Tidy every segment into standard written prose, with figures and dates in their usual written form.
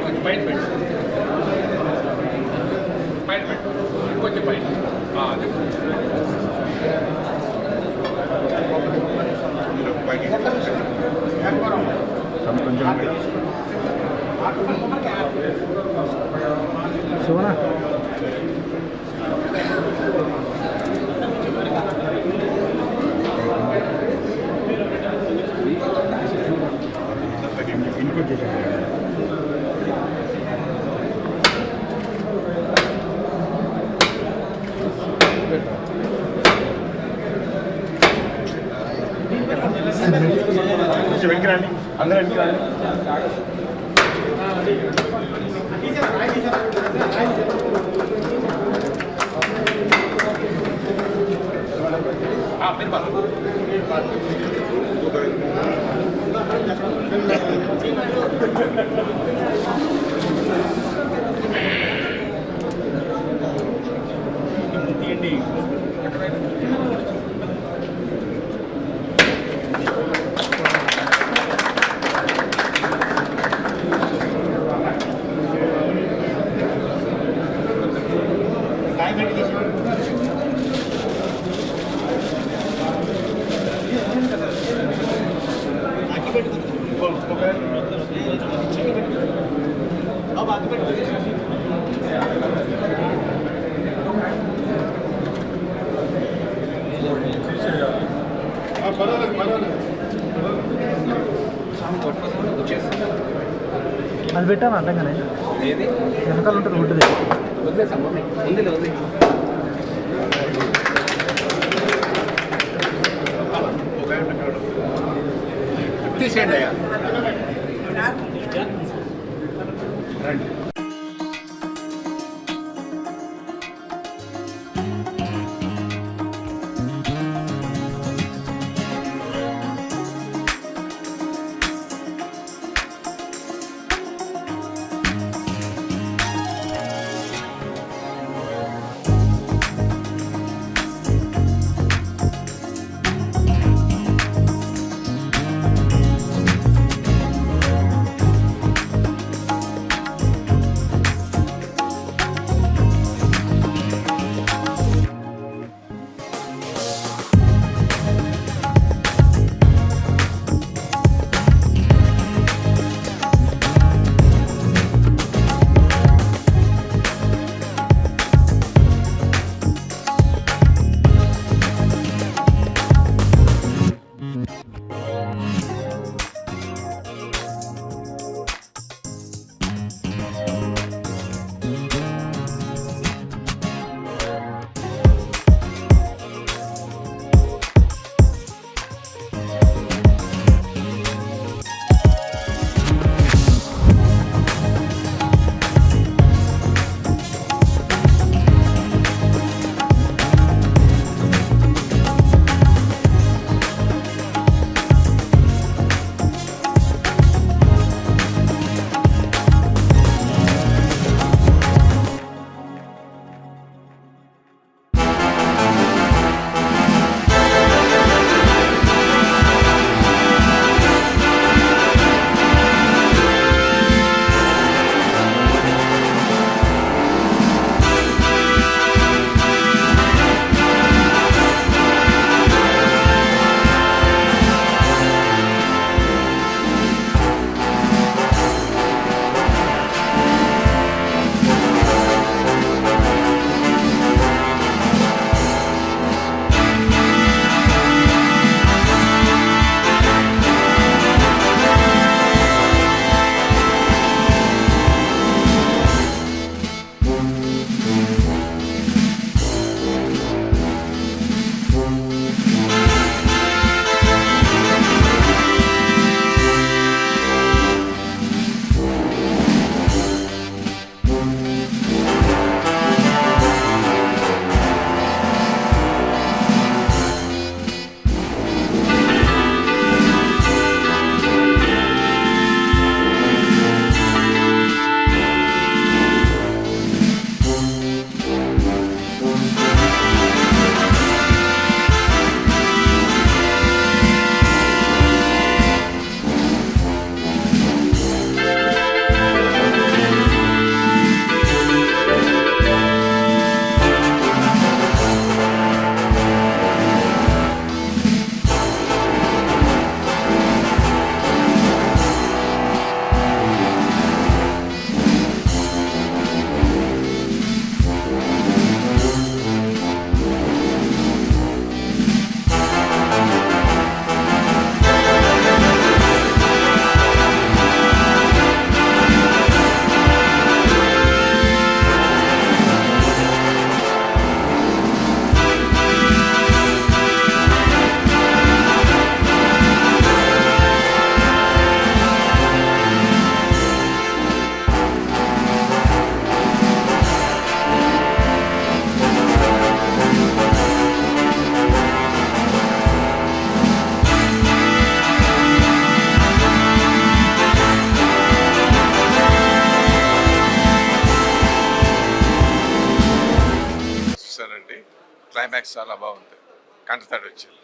కొంచెం బయట పెట్టు, బయట పెట్టు, ఇంకొంచెం బయట. అదే శివనా వెంకరాండి, అందరూ వెంకరాండి. తీయండి. అది పెట్టాను అడ్డంగానే వెనకాల ఉంటుంది ఉంటుంది తీసేయండి అయ్యా. క్లైమాక్స్ చాలా బాగుంది, కంటతడి వచ్చింది.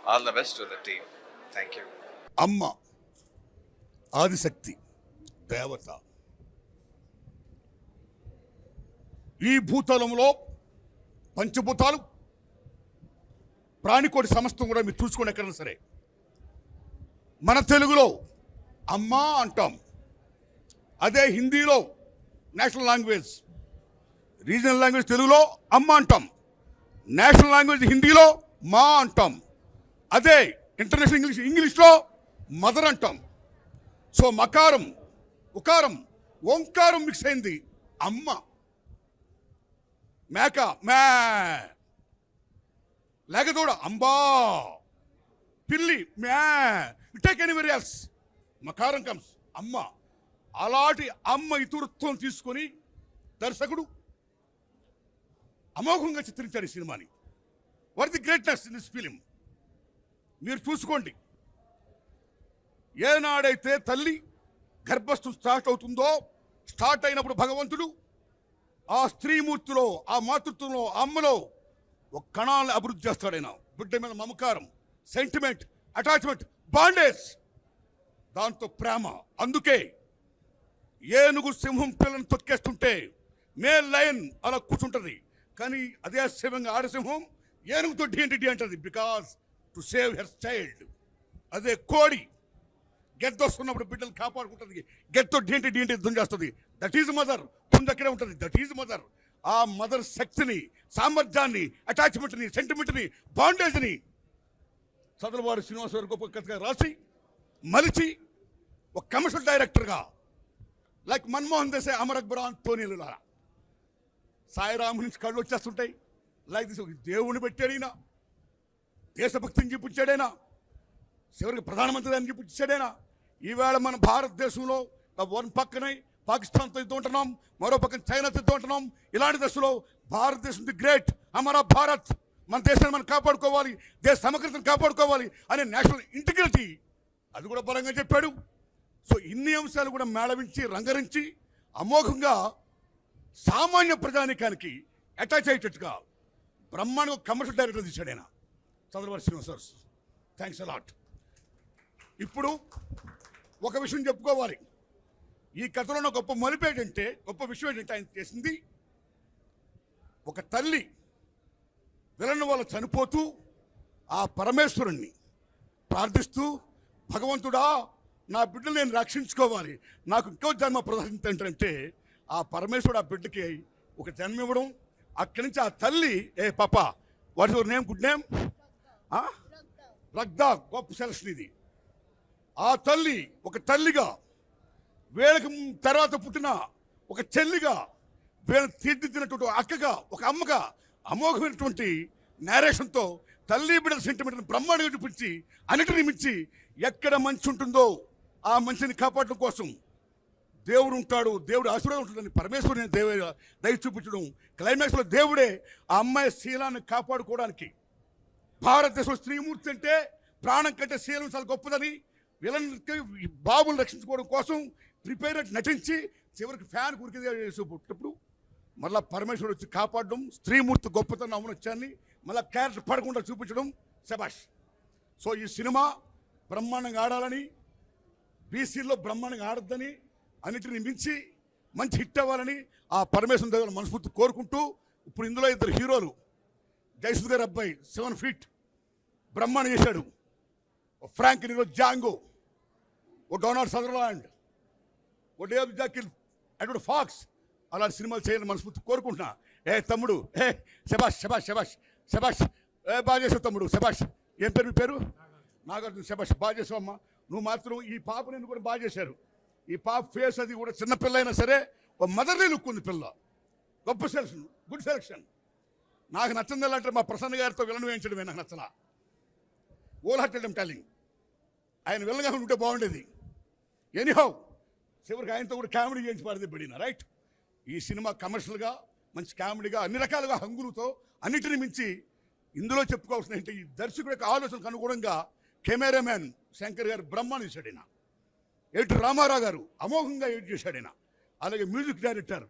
All the best to the team. Thank you. అమ్మ ఆదిశక్తి దేవత. ఈ భూతలంలో పంచభూతాలు ప్రాణికోటి సమస్తం కూడా మీరు చూసుకోండి ఎక్కడైనా సరే. మన తెలుగులో అమ్మ అంటాం, అదే హిందీలో నేషనల్ లాంగ్వేజ్, రీజనల్ లాంగ్వేజ్ తెలుగులో అమ్మ అంటాం, నేషనల్ లాంగ్వేజ్ హిందీలో మా అంటాం, అదే ఇంటర్నేషనల్ ఇంగ్లీష్లో మదర్ అంటాం. సో మకారం, ఉకారం, ఓంకారం మిక్స్ అయింది అమ్మ. మేక మే, లేకదూడ అంబా, పిల్లి మ్యా, టేక్ ఎనీవేర్ ఎల్స్, మకారం కమ్స్ అమ్మ. అలాంటి అమ్మ ఇతరుత్వం తీసుకొని దర్శకుడు అమోఘంగా చిత్రించారు ఈ సినిమాని. What the greatness in this film మీరు చూసుకోండి. ఏనాడైతే తల్లి గర్భస్థం స్టార్ట్ అవుతుందో, స్టార్ట్ అయినప్పుడు భగవంతుడు ఆ స్త్రీమూర్తిలో, ఆ మాతృత్వంలో, అమ్మలో ఒక కణాలను అభివృద్ధి చేస్తాడు. ఆయన బిడ్డ మీద మమకారం, సెంటిమెంట్, అటాచ్మెంట్, బాండేజ్, దాంతో ప్రేమ. అందుకే ఏనుగు సింహం పిల్లని తొక్కేస్తుంటే మేల్ లయన్ అలా కూర్చుంటుంది, కానీ అదే సింహంగా ఆడసింహం ఏనుగుతో డి అంటది, because to save her child. అదే కోడి గెద్దొస్తున్నప్పుడు బిడ్డలు కాపాడుకుంటుంది, గెత్తో డి యుద్ధం చేస్తుంది. That is mother. ముందు అక్కడే ఉంటుంది, దట్ ఈజ్ మదర్. ఆ మదర్ శక్తిని, సామర్థ్యాన్ని, అటాచ్మెంట్ని, సెంటిమెంట్ని, బాండేజ్ని చదలవారు శ్రీనివాసరావు గొప్ప కథగా రాసి మలిచి ఒక కమర్షియల్ డైరెక్టర్గా లైక్ మన్మోహన్ దేశాయ్, అమర్ అక్బర్, అంటోనీలు, సాయిరాము నుంచి కళ్ళు వచ్చేస్తుంటాయి. లైక్ దిస్ దేవుని పెట్టాడైనా, దేశభక్తిని చూపించాడైనా, చివరికి ప్రధానమంత్రి అని చూపించాడైనా. ఈవేళ మన భారతదేశంలో వన్ పక్కనే పాకిస్తాన్తో యుద్ధం ఉంటున్నాం, మరో పక్కన చైనాతో యుద్ధం ఉంటున్నాం. ఇలాంటి దశలో భారతదేశం ది గ్రేట్, అమరా భారత్, మన దేశాన్ని మనం కాపాడుకోవాలి, దేశ సమగ్రతను కాపాడుకోవాలి అనే నేషనల్ ఇంటిగ్రిటీ అది కూడా బలంగా చెప్పాడు. సో ఇన్ని అంశాలు కూడా మేళవించి రంగరించి అమోఘంగా సామాన్య ప్రజానికానికి అటాచ్ అయ్యేటట్టుగా బ్రహ్మాండంగా కమర్షియల్ డైరెక్టర్ తీశాడు ఆయన, చంద్రబాబు శ్రీనివాస్. Thanks a lot. ఇప్పుడు ఒక విషయం చెప్పుకోవాలి. ఈ కథలో ఉన్న గొప్ప మలిపేటంటే, గొప్ప విషయం ఏంటంటే, ఆయన చేసింది ఒక తల్లి విలన్ వల్ల చనిపోతూ ఆ పరమేశ్వరుణ్ణి ప్రార్థిస్తూ, భగవంతుడా నా బిడ్డలు నేను రక్షించుకోవాలి, నాకు ఇంకో జన్మ ప్రదర్శించంటే ఆ పరమేశ్వరుడు ఆ బిడ్డకి ఒక జన్మ ఇవ్వడం. అక్కడి నుంచి ఆ తల్లి, ఏ పాప, what your name, good name, రగ్దా, గొప్ప సెలక్షన్ ఇది. ఆ తల్లి ఒక తల్లిగా, వీళ్ళకి తర్వాత పుట్టిన ఒక చెల్లిగా, వీళ్ళని తీర్చిదిద్దినటువంటి అక్కగా, ఒక అమ్మగా అమోఘమైనటువంటి నేరేషన్తో తల్లి బిడ్డల సెంటిమెంట్ని బ్రహ్మాండంగా చూపించి, అన్నిటిని మించి ఎక్కడ మంచి ఉంటుందో ఆ మంచిని కాపాడడం కోసం దేవుడు ఉంటాడు, దేవుడు ఆశీర్వాదం ఉంటుందని పరమేశ్వరుని దయ చూపించడం. క్లైమాక్స్లో దేవుడే ఆ అమ్మాయి శీలాన్ని కాపాడుకోవడానికి, భారతదేశంలో స్త్రీమూర్తి అంటే ప్రాణం కంటే శీలం చాలా గొప్పదని వీళ్ళకి బాబుని రక్షించుకోవడం కోసం ప్రిపేర్ నటించి చివరికి ఫ్యాన్ పుట్టినప్పుడు మళ్ళీ పరమేశ్వరుడు వచ్చి కాపాడడం, స్త్రీమూర్తి గొప్పతనం అవనొచ్చాన్ని మళ్ళీ క్యారెక్టర్ పడకుండా చూపించడం. శబాష్. సో ఈ సినిమా బ్రహ్మాండంగా ఆడాలని, బీసీలో బ్రహ్మాండంగా ఆడద్దని, అన్నిటిని మించి మంచి హిట్ అవ్వాలని ఆ పరమేశ్వరం దగ్గర మనస్ఫూర్తి కోరుకుంటూ, ఇప్పుడు ఇందులో ఇద్దరు హీరోలు, జయసుద్ గారి అబ్బాయి 7 feet బ్రహ్మాండం చేశాడు, ఓ ఫ్రాంక్ నీరో జాంగో, ఓ డొనాల్డ్ సదర్లాండ్, ఓ డేవ్ జాకిల్, అటు ఫాక్స్, అలాంటి సినిమాలు చేయాలని మనస్ఫూర్తి కోరుకుంటున్నా. ఏ తమ్ముడు, ఏ శబాష్ శబాష్ శబాష్ శబాష్, ఏ బాగా చేసావు తమ్ముడు, శబాష్. ఏం పేరు మీ పేరు? నాగార్జున. శబాష్, బాగా చేసావు అమ్మా. నువ్వు మాత్రం ఈ పాప నేను కూడా బాగా చేశారు. ఈ పాప ఫేస్ అది కూడా చిన్నపిల్ల అయినా సరే ఒక మదర్లీ లుక్ ఉంది పిల్ల. గొప్ప సెలక్షన్, గుడ్ సెలక్షన్. నాకు నచ్చింది ఎలా అంటే మా ప్రసన్న గారితో విలన్ వేయించడమే నాకు నచ్చలా. ఓల్ హార్టెడ్ ఐమ్ టెల్లింగ్, ఆయన విలన్గా ఉంటే బాగుండేది. ఎనీహౌ చివరికి ఆయనతో కూడా కామెడీ చేయించి పాడితే పడిన రైట్. ఈ సినిమా కమర్షియల్గా మంచి కామెడీగా అన్ని రకాలుగా హంగులతో అన్నిటిని మించి ఇందులో చెప్పుకోవాల్సిన ఏంటి, ఈ దర్శకుడి యొక్క ఆలోచనకు అనుగుణంగా కెమెరామ్యాన్ శంకర్ గారు బ్రహ్మాండం చేశాడు ఆయన, ఎడిటర్ రామారావు గారు అమోఘంగా ఎడిట్ చేశాడు ఆయన, అలాగే మ్యూజిక్ డైరెక్టర్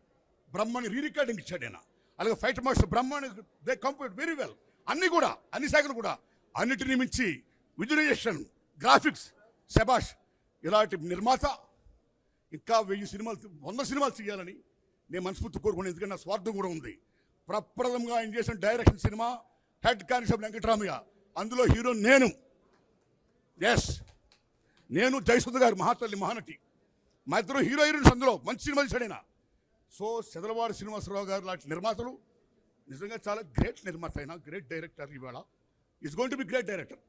బ్రహ్మాండ రీ రికార్డింగ్ ఇచ్చాడు ఆయన, అలాగే fight master Brahmanda they compose very well. అన్ని కూడా, అన్ని శాఖలు కూడా, అన్నిటిని మించి విజువలైజేషన్, గ్రాఫిక్స్, శబాష్. ఇలాంటి నిర్మాత ఇంకా 1000 సినిమాలు 100 సినిమాలు చేయాలని నేను మనస్ఫూర్తి కోరుకున్నాను. ఎందుకంటే నా స్వార్థం కూడా ఉంది. ప్రప్రథమంగా ఆయన చేసిన direction cinema head constable Venkataramayya, అందులో హీరో నేను. ఎస్, నేను జయసుధ గారు మహాతల్లి మహానటి, మా ఇద్దరు హీరో హీరోయిన్స్ అందులో మంచి సినిమా తీశాడైనా. సో సెదలవాడి శ్రీనివాసరావు గారు లాంటి నిర్మాతలు నిజంగా చాలా గ్రేట్ నిర్మాత అయినా, గ్రేట్ డైరెక్టర్. ఇవాళ is going to be great director.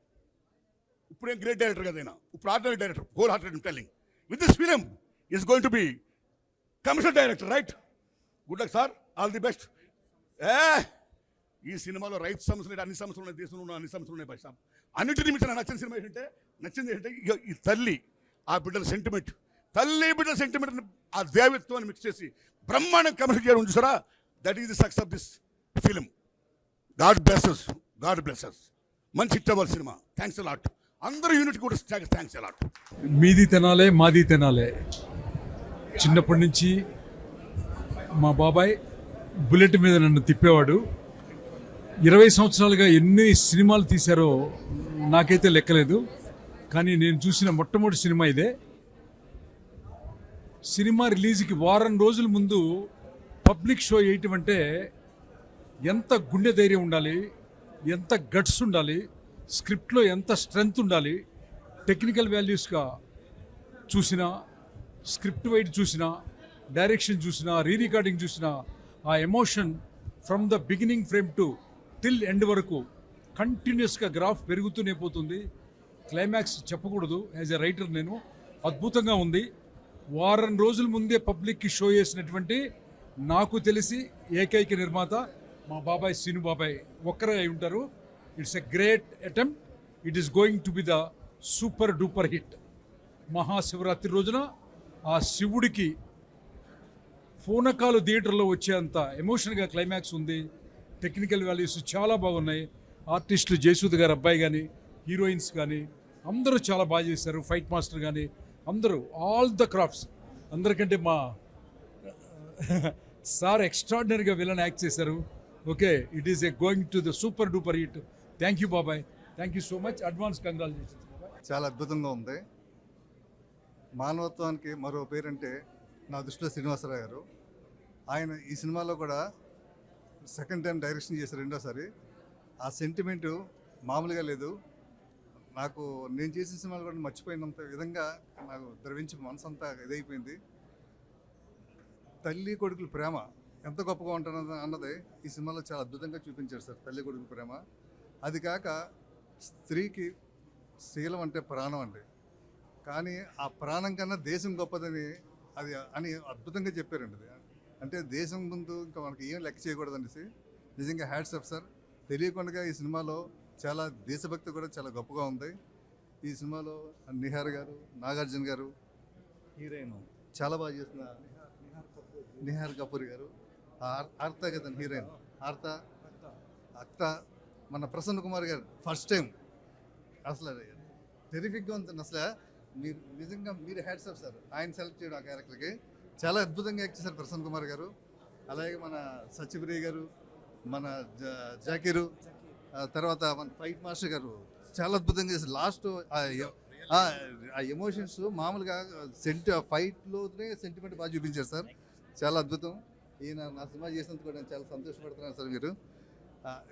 ఇప్పుడేం గ్రేట్ డైరెక్టర్ కదైనా, ఇప్పుడు ordinary director. Whole hearted telling with this film is going to B commercial director, right? Good luck sir, all the best. ఈ సినిమాలో రైతు సమస్యలు, అన్ని సమస్యలు ఉన్నాయి, దేశంలో ఉన్న అన్ని సమస్యలు ఉన్నాయి. భాష అన్నింటినీ మించిన నచ్చిన సినిమా ఏంటంటే, నచ్చింది ఏంటంటే ఈ తల్లి ఆ బిడ్డల సెంటిమెంట్, తల్లి బిడ్డల సెంటిమెంట్, ఆ దేవత్వాన్ని మిక్స్ చేసి బ్రహ్మాండం కమర్షియల్ చేయడం చూసారా? That is the success of this film. God blesses, God blesses. మంచి హిట్ అవ్వాలి సినిమా. Thanks a lot. అందరూ యూనిట్ కూడా థ్యాంక్స్ అలాట్. మీది తినాలే మాది తినాలే. చిన్నప్పటి నుంచి మా బాబాయ్ బుల్లెట్ మీద నన్ను తిప్పేవాడు. 20 సంవత్సరాలుగా ఎన్ని సినిమాలు తీశారో నాకైతే లెక్కలేదు. కానీ నేను చూసిన మొట్టమొదటి సినిమా ఇదే. సినిమా రిలీజ్కి వారం రోజుల ముందు పబ్లిక్ షో వేయటం అంటే ఎంత గుండె ధైర్యం ఉండాలి, ఎంత గట్స్ ఉండాలి, స్క్రిప్ట్లో ఎంత స్ట్రెంగ్త్ ఉండాలి. టెక్నికల్ వాల్యూస్గా చూసినా, స్క్రిప్ట్ వైడ్ చూసినా, డైరెక్షన్ చూసినా, రీ రికార్డింగ్ చూసినా, ఆ emotion from the beginning frame to till end వరకు కంటిన్యూస్గా గ్రాఫ్ పెరుగుతూనే పోతుంది. క్లైమాక్స్ చెప్పకూడదు. యాజ్ ఎ రైటర్ నేను, అద్భుతంగా ఉంది. వారం రోజుల ముందే పబ్లిక్కి షో చేసినటువంటి నాకు తెలిసి ఏకైక నిర్మాత మా బాబాయ్ సీను బాబాయ్ ఒక్కరే అయి ఉంటారు. It's a great attempt. It is going to be the super duper hit. Mahashivratri రోజున ఆ శివుడికి పూనకాలు థియేటర్లో వచ్చేంత ఎమోషన్గా క్లైమాక్స్ ఉంది. టెక్నికల్ వాల్యూస్ చాలా బాగున్నాయి. ఆర్టిస్టులు జయసూద్ గారు అబ్బాయి కానీ, హీరోయిన్స్ కానీ అందరూ చాలా బాగా చేశారు. ఫైట్ మాస్టర్ కానీ అందరూ, ఆల్ ద క్రాఫ్ట్స్. అందరికంటే మా సార్ ఎక్స్ట్రాడినరీగా విలన్ యాక్ట్ చేశారు. Okay, it is a going to the super duper hit. Thank you బాబాయ్, thank you so much. Advance congratulations. చాలా అద్భుతంగా ఉంది. మానవత్వానికి మరో పేరంటే నా దృష్టిలో శ్రీనివాసరావు గారు. ఆయన ఈ సినిమాలో కూడా సెకండ్ టైం డైరెక్షన్ చేశారు, రెండోసారి. ఆ సెంటిమెంటు మామూలుగా లేదు. నాకు నేను చేసిన సినిమాలు కూడా మర్చిపోయినంత విధంగా నాకు ద్రవించి మనసంతా ఇదైపోయింది. తల్లి కొడుకుల ప్రేమ ఎంత గొప్పగా ఉంటున్నది అన్నది ఈ సినిమాలో చాలా అద్భుతంగా చూపించారు సార్. తల్లి కొడుకుల ప్రేమ, అది కాక స్త్రీకి శీలం అంటే ప్రాణం అండి. కానీ ఆ ప్రాణం కన్నా దేశం గొప్పదని అని అద్భుతంగా చెప్పారండి. అది అంటే దేశం ముందు ఇంకా మనకి ఏం లెక్క చేయకూడదు అనేసి నిజంగా హ్యాట్స్ ఆఫ్ సార్. తెలియకుండా ఈ సినిమాలో చాలా దేశభక్తి కూడా చాలా గొప్పగా ఉంది. ఈ సినిమాలో నిహార్ గారు, నాగార్జున గారు, హీరోయిన్ చాలా బాగా చేసిన నిహార్ కపూర్ గారు, ఆర్త కదండి హీరోయిన్, ఆర్త అక్త, మన ప్రసన్న కుమార్ గారు ఫస్ట్ టైం అసలు టెరిఫిక్గా ఉంది. అసలు మీరు నిజంగా మీరు హ్యాట్స్ ఆఫ్ సార్. ఆయన సెలెక్ట్ చేయడం ఆ క్యారెక్టర్కి చాలా అద్భుతంగా యాక్ట్ చేశారు ప్రసన్న కుమార్ గారు. అలాగే మన సత్యప్రియ గారు, మన జాకీరు, తర్వాత మన ఫైట్ మాస్టర్ గారు చాలా అద్భుతంగా చేశారు. లాస్ట్ ఆ ఎమోషన్స్ మామూలుగా ఫైట్లోనే సెంటిమెంట్ బాగా చూపించారు సార్. చాలా అద్భుతం. ఈయన నా సినిమా చేసినందుకు కూడా నేను చాలా సంతోషపడుతున్నాను సార్. మీరు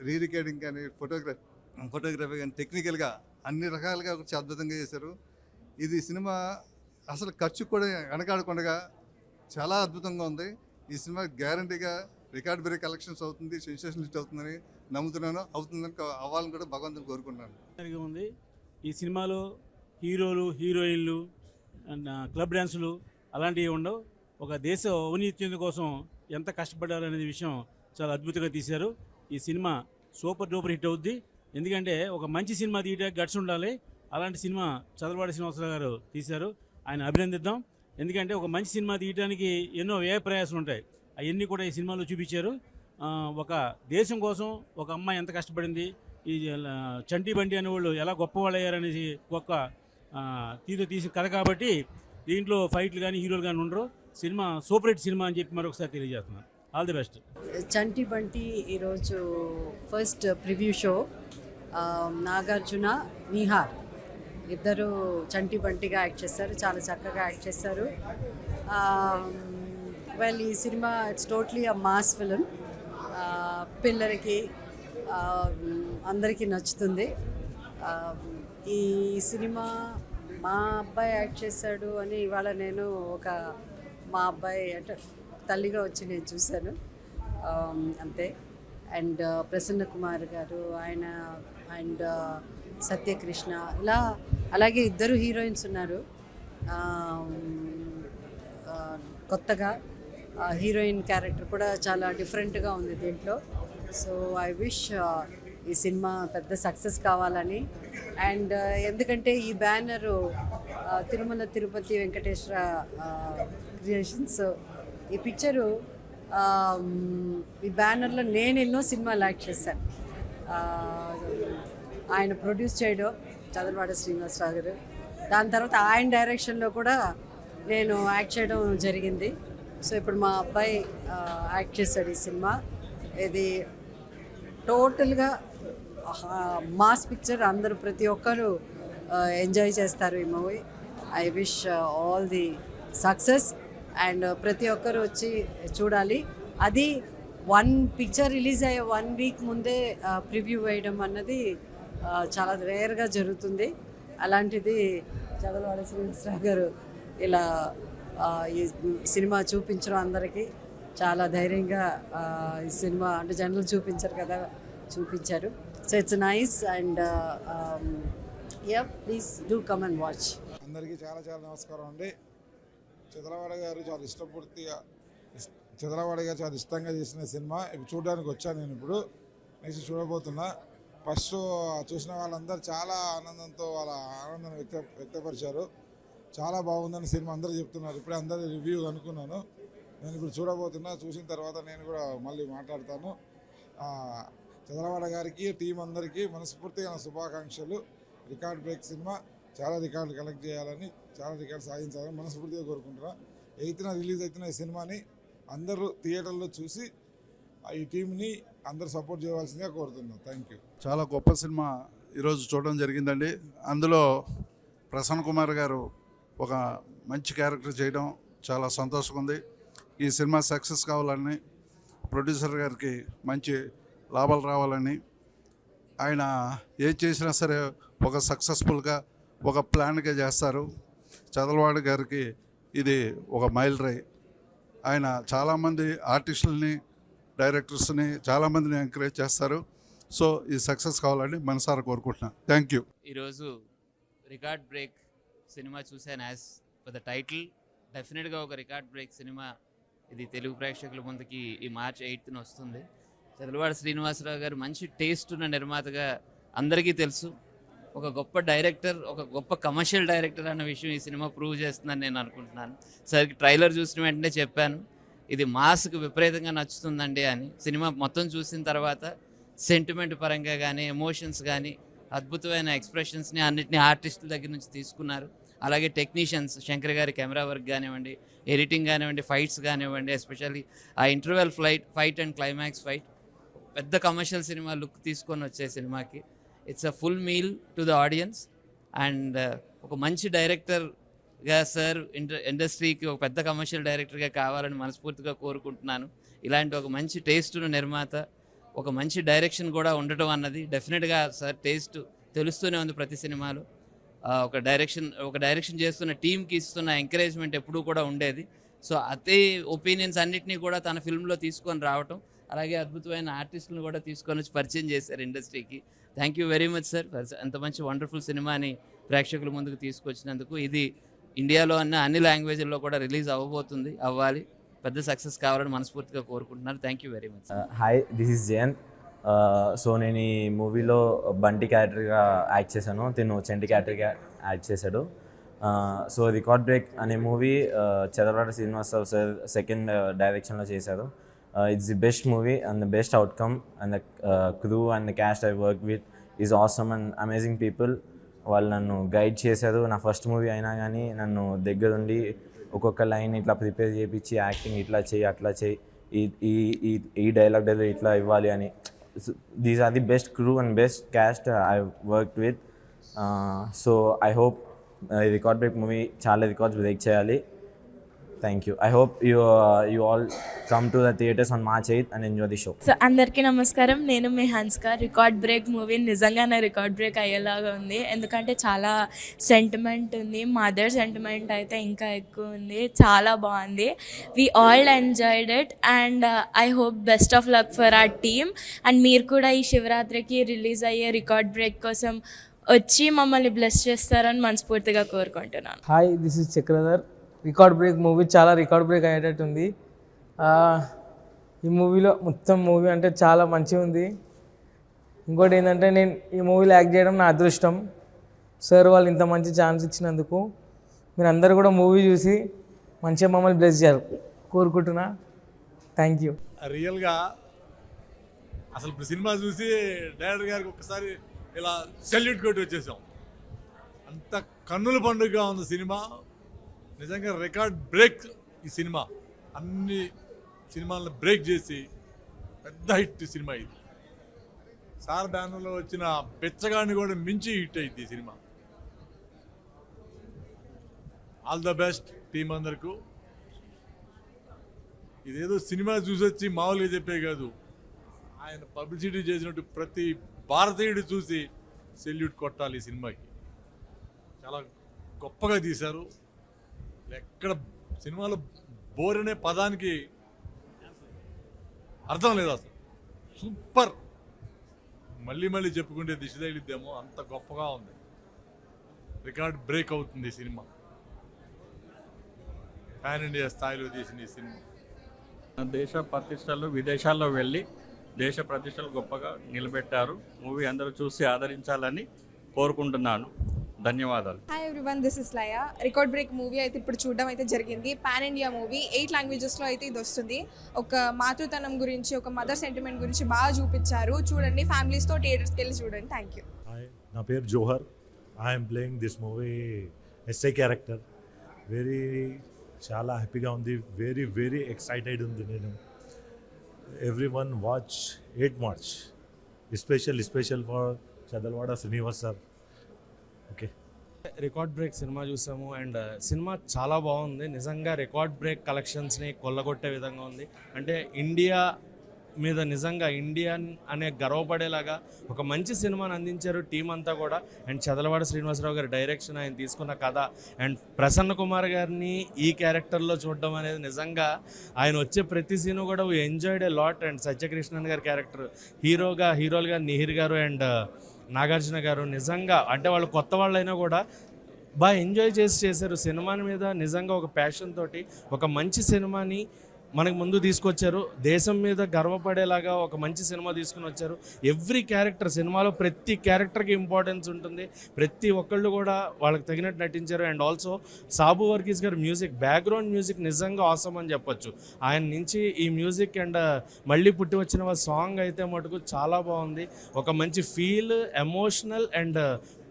రీ రికార్డింగ్ కానీ, ఫోటోగ్రఫీ కానీ టెక్నికల్గా అన్ని రకాలుగా చాలా అద్భుతంగా చేశారు. ఇది సినిమా అసలు ఖర్చు కూడా వెనకాడకుండా చాలా అద్భుతంగా ఉంది. ఈ సినిమా గ్యారంటీగా రికార్డ్ బ్రేక్ కలెక్షన్స్ అవుతుంది, సెన్సేషన్ హిట్ అవుతుందని నమ్ముతున్నాను. అవుతుందని అవ్వాలని కూడా భగవంతుని కోరుకుంటున్నాను. ఉంది ఈ సినిమాలో హీరోలు, హీరోయిన్లు, క్లబ్ డ్యాన్సులు అలాంటివి ఉండవు. ఒక దేశ ఔన్నత్యం కోసం ఎంత కష్టపడాలనే విషయం చాలా అద్భుతంగా తీశారు. ఈ సినిమా సూపర్ డూపర్ హిట్ అవుద్ది. ఎందుకంటే ఒక మంచి సినిమా తీయడానికి గట్స్ ఉండాలి. అలాంటి సినిమా చదలవాడి శ్రీనివాసరావు గారు తీశారు. ఆయన అభినందిద్దాం. ఎందుకంటే ఒక మంచి సినిమా తీయడానికి ఎన్నో వ్యయ ప్రయాసాలు ఉంటాయి. అవన్నీ కూడా ఈ సినిమాలో చూపించారు. ఒక దేశం కోసం ఒక అమ్మాయి ఎంత కష్టపడింది, ఈ చంటి బండి అనేవాళ్ళు ఎలా గొప్పవాళ్ళు అయ్యారనేసి ఒక తీసిన కథ కాబట్టి దీంట్లో ఫైట్లు కానీ, హీరోలు కానీ ఉండరు. సినిమా సూపర్ హిట్ సినిమా అని చెప్పి మరొకసారి తెలియజేస్తున్నాను. All the best. Chanti Banti ఈరోజు first preview show. Nagarjuna, Nihar ఇద్దరు చంటి బంటిగా యాక్ట్ చేస్తారు, చాలా చక్కగా యాక్ట్ చేస్తారు. వెల్, ఈ cinema it's totally a mass film. పిల్లలకి అందరికీ నచ్చుతుంది. ఈ సినిమా మా అబ్బాయి యాక్ట్ చేశాడు అని ఇవాళ నేను మా అబ్బాయి అంటే తల్లిగా వచ్చి నేను చూశాను, అంతే. అండ్ ప్రసన్న కుమార్ గారు ఆయన అండ్ సత్యకృష్ణ, ఇలా అలాగే ఇద్దరు హీరోయిన్స్ ఉన్నారు. కొత్తగా హీరోయిన్ క్యారెక్టర్ కూడా చాలా డిఫరెంట్గా ఉంది దీంట్లో. సో ఐ విష్ ఈ సినిమా పెద్ద సక్సెస్ కావాలని. అండ్ ఎందుకంటే ఈ బ్యానరు తిరుమల తిరుపతి వెంకటేశ్వర క్రియేషన్స్. ఈ పిక్చరు ఈ బ్యానర్లో నేను ఎన్నో సినిమాలు యాక్ట్ చేశాను. ఆయన ప్రొడ్యూస్ చేయడం చదలవాడ శ్రీనివాసరావు గారు, దాని తర్వాత ఆయన డైరెక్షన్లో కూడా నేను యాక్ట్ చేయడం జరిగింది. సో ఇప్పుడు మా అబ్బాయి యాక్ట్ చేశాడు ఈ సినిమా. ఇది టోటల్గా మాస్ పిక్చర్, అందరూ ప్రతి ఒక్కరు ఎంజాయ్ చేస్తారు ఈ movie. I wish all the success and ప్రతి ఒక్కరు వచ్చి చూడాలి. అది పిక్చర్ రిలీజ్ అయ్యే 1 వీక్ ముందే ప్రివ్యూ వేయడం అన్నది చాలా రేర్గా జరుగుతుంది. అలాంటిది చదలవాడ శ్రీనివాసరావు గారు ఇలా ఈ సినిమా చూపించడం అందరికీ చాలా ధైర్యంగా ఈ సినిమా అంటే జనరల్ చూపించారు కదా, చూపించారు. So it's nice and please do come and watch. అందరికీ చాలా చాలా నమస్కారం అండి. చదలవాడ గారు చాలా చదలవాడ గారు చాలా ఇష్టంగా చేసిన సినిమా ఇప్పుడు చూడడానికి వచ్చాను. నేను ఇప్పుడు నెక్స్ట్ చూడబోతున్నా. ఫస్ట్ చూసిన వాళ్ళందరూ చాలా ఆనందంతో వాళ్ళ ఆనందాన్ని వ్యక్తపరిచారు. చాలా బాగుందని సినిమా అందరూ చెప్తున్నారు. ఇప్పుడే అందరూ రివ్యూ అనుకున్నాను. నేను ఇప్పుడు చూడబోతున్నా. చూసిన తర్వాత నేను కూడా మళ్ళీ మాట్లాడతాను. చదలవాడ గారికి టీం అందరికీ మనస్ఫూర్తిగా శుభాకాంక్షలు. రికార్డ్ బ్రేక్ సినిమా, చాలా రికార్డులు కలెక్ట్ చేయాలని, చాలా రికార్డు సాధించాలని మనస్ఫూర్తిగా కోరుకుంటున్నా. 8న రిలీజ్ అవుతున్న ఈ సినిమాని అందరూ థియేటర్లో చూసి ఈ టీంని అందరూ సపోర్ట్ చేయవలసిందిగా కోరుతున్నాను. Thank you. చాలా గొప్ప సినిమా ఈరోజు చూడడం జరిగిందండి. అందులో ప్రసన్న కుమార్ గారు ఒక మంచి క్యారెక్టర్ చేయడం చాలా సంతోషంగా ఉంది. ఈ సినిమా సక్సెస్ కావాలని, ప్రొడ్యూసర్ గారికి మంచి లాభాలు రావాలని, ఆయన ఏం చేసినా సరే ఒక సక్సెస్ఫుల్గా ఒక ప్లాన్గా చేస్తారు. చదలవాడ గారికి ఇది ఒక మైల్ రైల్. ఆయన చాలామంది ఆర్టిస్టులని, డైరెక్టర్స్ని చాలామందిని ఎంకరేజ్ చేస్తారు. సో ఈ సక్సెస్ కావాలని మనసారా కోరుకుంటున్నాను. Thank you. ఈరోజు రికార్డ్ బ్రేక్ సినిమా చూశాను. యాజ్ ఫర్ ద టైటిల్, డెఫినెట్గా ఒక రికార్డ్ బ్రేక్ సినిమా ఇది తెలుగు ప్రేక్షకుల ముందుకి ఈ March 8న వస్తుంది. చదలవాడ శ్రీనివాసరావు గారు మంచి టేస్ట్ ఉన్న నిర్మాతగా అందరికీ తెలుసు. ఒక గొప్ప డైరెక్టర్, ఒక గొప్ప కమర్షియల్ డైరెక్టర్ అన్న విషయం ఈ సినిమా ప్రూవ్ చేస్తుందని నేను అనుకుంటున్నాను. సరికి ట్రైలర్ చూసిన వెంటనే చెప్పాను, ఇది మాస్కి విపరీతంగా నచ్చుతుందండి అని. సినిమా మొత్తం చూసిన తర్వాత సెంటిమెంట్ పరంగా కానీ, ఎమోషన్స్ కానీ, అద్భుతమైన ఎక్స్ప్రెషన్స్ని అన్నిటినీ ఆర్టిస్టుల దగ్గర నుంచి తీసుకున్నారు. అలాగే టెక్నీషియన్స్, శంకర్ గారి కెమెరా వర్క్ కానివ్వండి, ఎడిటింగ్ కానివ్వండి, ఫైట్స్ కానివ్వండి, ఎస్పెషల్లీ ఆ interval fight and climax fight పెద్ద కమర్షియల్ సినిమా లుక్ తీసుకొని వచ్చే సినిమాకి it's a full meal to the audience. And ఒక మంచి డైరెక్టర్గా సార్ ఇండస్ట్రీకి ఒక పెద్ద కమర్షియల్ డైరెక్టర్గా కావాలని మనస్ఫూర్తిగా కోరుకుంటున్నాను. ఇలాంటి ఒక మంచి టేస్ట్ ఉన్న నిర్మాత, ఒక మంచి డైరెక్షన్ కూడా ఉండటం అన్నది డెఫినెట్గా సార్ టేస్ట్ తెలుస్తూనే ఉంది ప్రతి సినిమాలో. ఒక డైరెక్షన్ చేస్తున్న టీంకి ఇస్తున్న ఎంకరేజ్మెంట్ ఎప్పుడూ కూడా ఉండేది. సో అదే ఒపీనియన్స్ అన్నిటినీ కూడా తన ఫిల్మ్లో తీసుకొని రావటం, అలాగే అద్భుతమైన ఆర్టిస్టులను కూడా తీసుకొని వచ్చి పరిచయం చేశారు ఇండస్ట్రీకి. Thank you very much sir అంత మంచి వండర్ఫుల్ సినిమాని ప్రేక్షకుల ముందుకు తీసుకొచ్చినందుకు. ఇది ఇండియాలో అన్ని లాంగ్వేజ్ల్లో కూడా రిలీజ్ అవ్వాలి, పెద్ద సక్సెస్ కావాలని మనస్ఫూర్తిగా కోరుకుంటున్నాను. Thank you very much. Hi, this is Jayant. So నేను ఈ మూవీలో బంటి క్యారెక్టర్గా యాక్ట్ చేశాను, తిను చంటి క్యారెక్టర్గా యాక్ట్ చేశాడు. సో రికార్డ్ బ్రేక్ అనే movie Chadalavada Srinivasarao sir second డైరెక్షన్లో చేశారు. It's the best movie and the best outcome, and the crew and the cast I worked with is awesome and amazing people. వాళ్ళు నన్ను గైడ్ చేశారు. నా ఫస్ట్ మూవీ అయినా కానీ నన్ను దగ్గరుండి ఒక్కొక్క లైన్ ఇట్లా ప్రిపేర్ చేయించి యాక్టింగ్ ఇట్లా చేయి అట్లా చేయి ఈ డైలాగ్ డెలివరీ ఇట్లా ఇవ్వాలి అని. These are the best crew and best cast I worked with. So I hope ఈ రికార్డ్ బ్రేక్ మూవీ చాలా రికార్డ్స్ బ్రేక్ చేయాలి. Thank you. I hope you all come to the theatres on March 8th and enjoy the show. So అందరికీ నమస్కారం. నేను మీ హన్స్కా. Record break movie నిజంగానే record break అయ్యేలాగా ఉంది. ఎందుకంటే చాలా సెంటిమెంట్ ఉంది. మదర్ సెంటిమెంట్ అయితే ఇంకా ఎక్కువ ఉంది. చాలా బాగుంది. We all enjoyed it and I hope best of luck for our team. And మీరు కూడా ఈ శివరాత్రికి రిలీజ్ అయ్యే రికార్డ్ బ్రేక్ కోసం వచ్చి మమ్మల్ని బ్లెస్ చేస్తారని మనస్ఫూర్తిగా కోరుకుంటున్నాను. Hi, this is Chakradhar. Record break movie చాలా రికార్డ్ బ్రేక్ అయ్యేటట్టు ఉంది. ఈ మూవీలో మొత్తం మూవీ అంటే చాలా మంచిగా ఉంది. ఇంకోటి ఏంటంటే నేను ఈ మూవీలో యాక్ట్ చేయడం నా అదృష్టం. సార్ వాళ్ళు ఇంత మంచి ఛాన్స్ ఇచ్చినందుకు మీరు అందరూ కూడా మూవీ చూసి మంచిగా మమ్మల్ని బ్లెస్ చేయాలి కోరుకుంటున్నా. Thank you. రియల్గా అసలు ఇప్పుడు సినిమా చూసి డైరెక్టర్ గారికి ఒక్కసారి ఇలా సెల్యూట్ కొట్టి వచ్చేసాం. అంత కన్నుల పండుగగా ఉంది సినిమా. నిజంగా రికార్డ్ బ్రేక్ ఈ సినిమా. అన్ని సినిమాలను బ్రేక్ చేసి పెద్ద హిట్ సినిమా ఇది. సార్ బ్యానర్లో వచ్చిన బెచ్చగాడిని కూడా మించి హిట్ అయింది ఈ cinema. All the best team అందరికీ. ఇదేదో సినిమా చూసొచ్చి మామూలుగా చెప్పే కాదు, ఆయన పబ్లిసిటీ చేసినట్టు ప్రతి భారతీయుడు చూసి సెల్యూట్ కొట్టాలి ఈ సినిమాకి. చాలా గొప్పగా తీశారు. ఎక్కడ సినిమాలో బోర్ అనే పదానికి అర్థం లేదు అసలు. సూపర్. మళ్ళీ మళ్ళీ చెప్పుకుంటే దిశ తగిలిద్దేమో అంత గొప్పగా ఉంది. రికార్డ్ బ్రేక్ అవుతుంది ఈ సినిమా. పాన్ ఇండియా స్థాయిలో తీసిన ఈ సినిమా. దేశ ప్రతిష్టలు విదేశాల్లో వెళ్ళి దేశ ప్రతిష్టలు గొప్పగా నిలబెట్టారు. మూవీ అందరూ చూసి ఆదరించాలని కోరుకుంటున్నాను. ధన్యవాదాలు. Hi everyone, this is Laya. Record break movie అయితే ఇప్పుడు చూడడం అయితే జరిగింది. పాన్ ఇండియా మూవీ 8 లాంగ్వేజెస్లో అయితే ఇది వస్తుంది. ఒక మాతృతనం గురించి, ఒక మదర్ సెంటిమెంట్ గురించి బాగా చూపించారు. చూడండి, ఫ్యామిలీస్తో థియేటర్స్కి వెళ్ళి చూడండి. Thank you. హాయ్, నా పేరు Johar. I'm playing this movie SI character. చాలా హ్యాపీగా ఉంది. వెరీ ఎక్సైటెడ్ ఉంది నేను. Everyone watch 8 March. Special for Chadalwada Srinivas sir. Okay. Record break cinema చూసాము అండ్ సినిమా చాలా బాగుంది. నిజంగా రికార్డ్ బ్రేక్ కలెక్షన్స్ని కొల్లగొట్టే విధంగా ఉంది. అంటే ఇండియా మీద నిజంగా ఇండియన్ అనే గర్వపడేలాగా ఒక మంచి సినిమాని అందించారు టీం అంతా కూడా. అండ్ చదలవాడ శ్రీనివాసరావు గారి డైరెక్షన్, ఆయన తీసుకున్న కథ అండ్ ప్రసన్న కుమార్ గారిని ఈ క్యారెక్టర్లో చూడడం అనేది నిజంగా ఆయన వచ్చే ప్రతి సీను కూడా enjoyed a lot. And Satyakrishnan గారి క్యారెక్టర్ హీరోలుగా నిహిర్ గారు అండ్ నాగార్జున గారు నిజంగా అంటే వాళ్ళు కొత్త వాళ్ళైనా కూడా బాగా ఎంజాయ్ చేశారు సినిమాని మీద. నిజంగా ఒక ప్యాషన్ తోటి ఒక మంచి సినిమాని మనకు ముందు తీసుకొచ్చారు. దేశం మీద గర్వపడేలాగా ఒక మంచి సినిమా తీసుకుని వచ్చారు. ఎవ్రీ క్యారెక్టర్ సినిమాలో ప్రతి క్యారెక్టర్కి ఇంపార్టెన్స్ ఉంటుంది. ప్రతి ఒక్కళ్ళు కూడా వాళ్ళకి తగినట్టు నటించారు. అండ్ ఆల్సో సాబు వర్గీస్ గారి మ్యూజిక్, బ్యాక్గ్రౌండ్ మ్యూజిక్ నిజంగా ఆసమ్ అని చెప్పొచ్చు. ఆయన నుంచి ఈ మ్యూజిక్ అండ్ మళ్ళీ పుట్టి వచ్చిన సాంగ్ అయితే మటుకు చాలా బాగుంది. ఒక మంచి ఫీల్, ఎమోషనల్ అండ్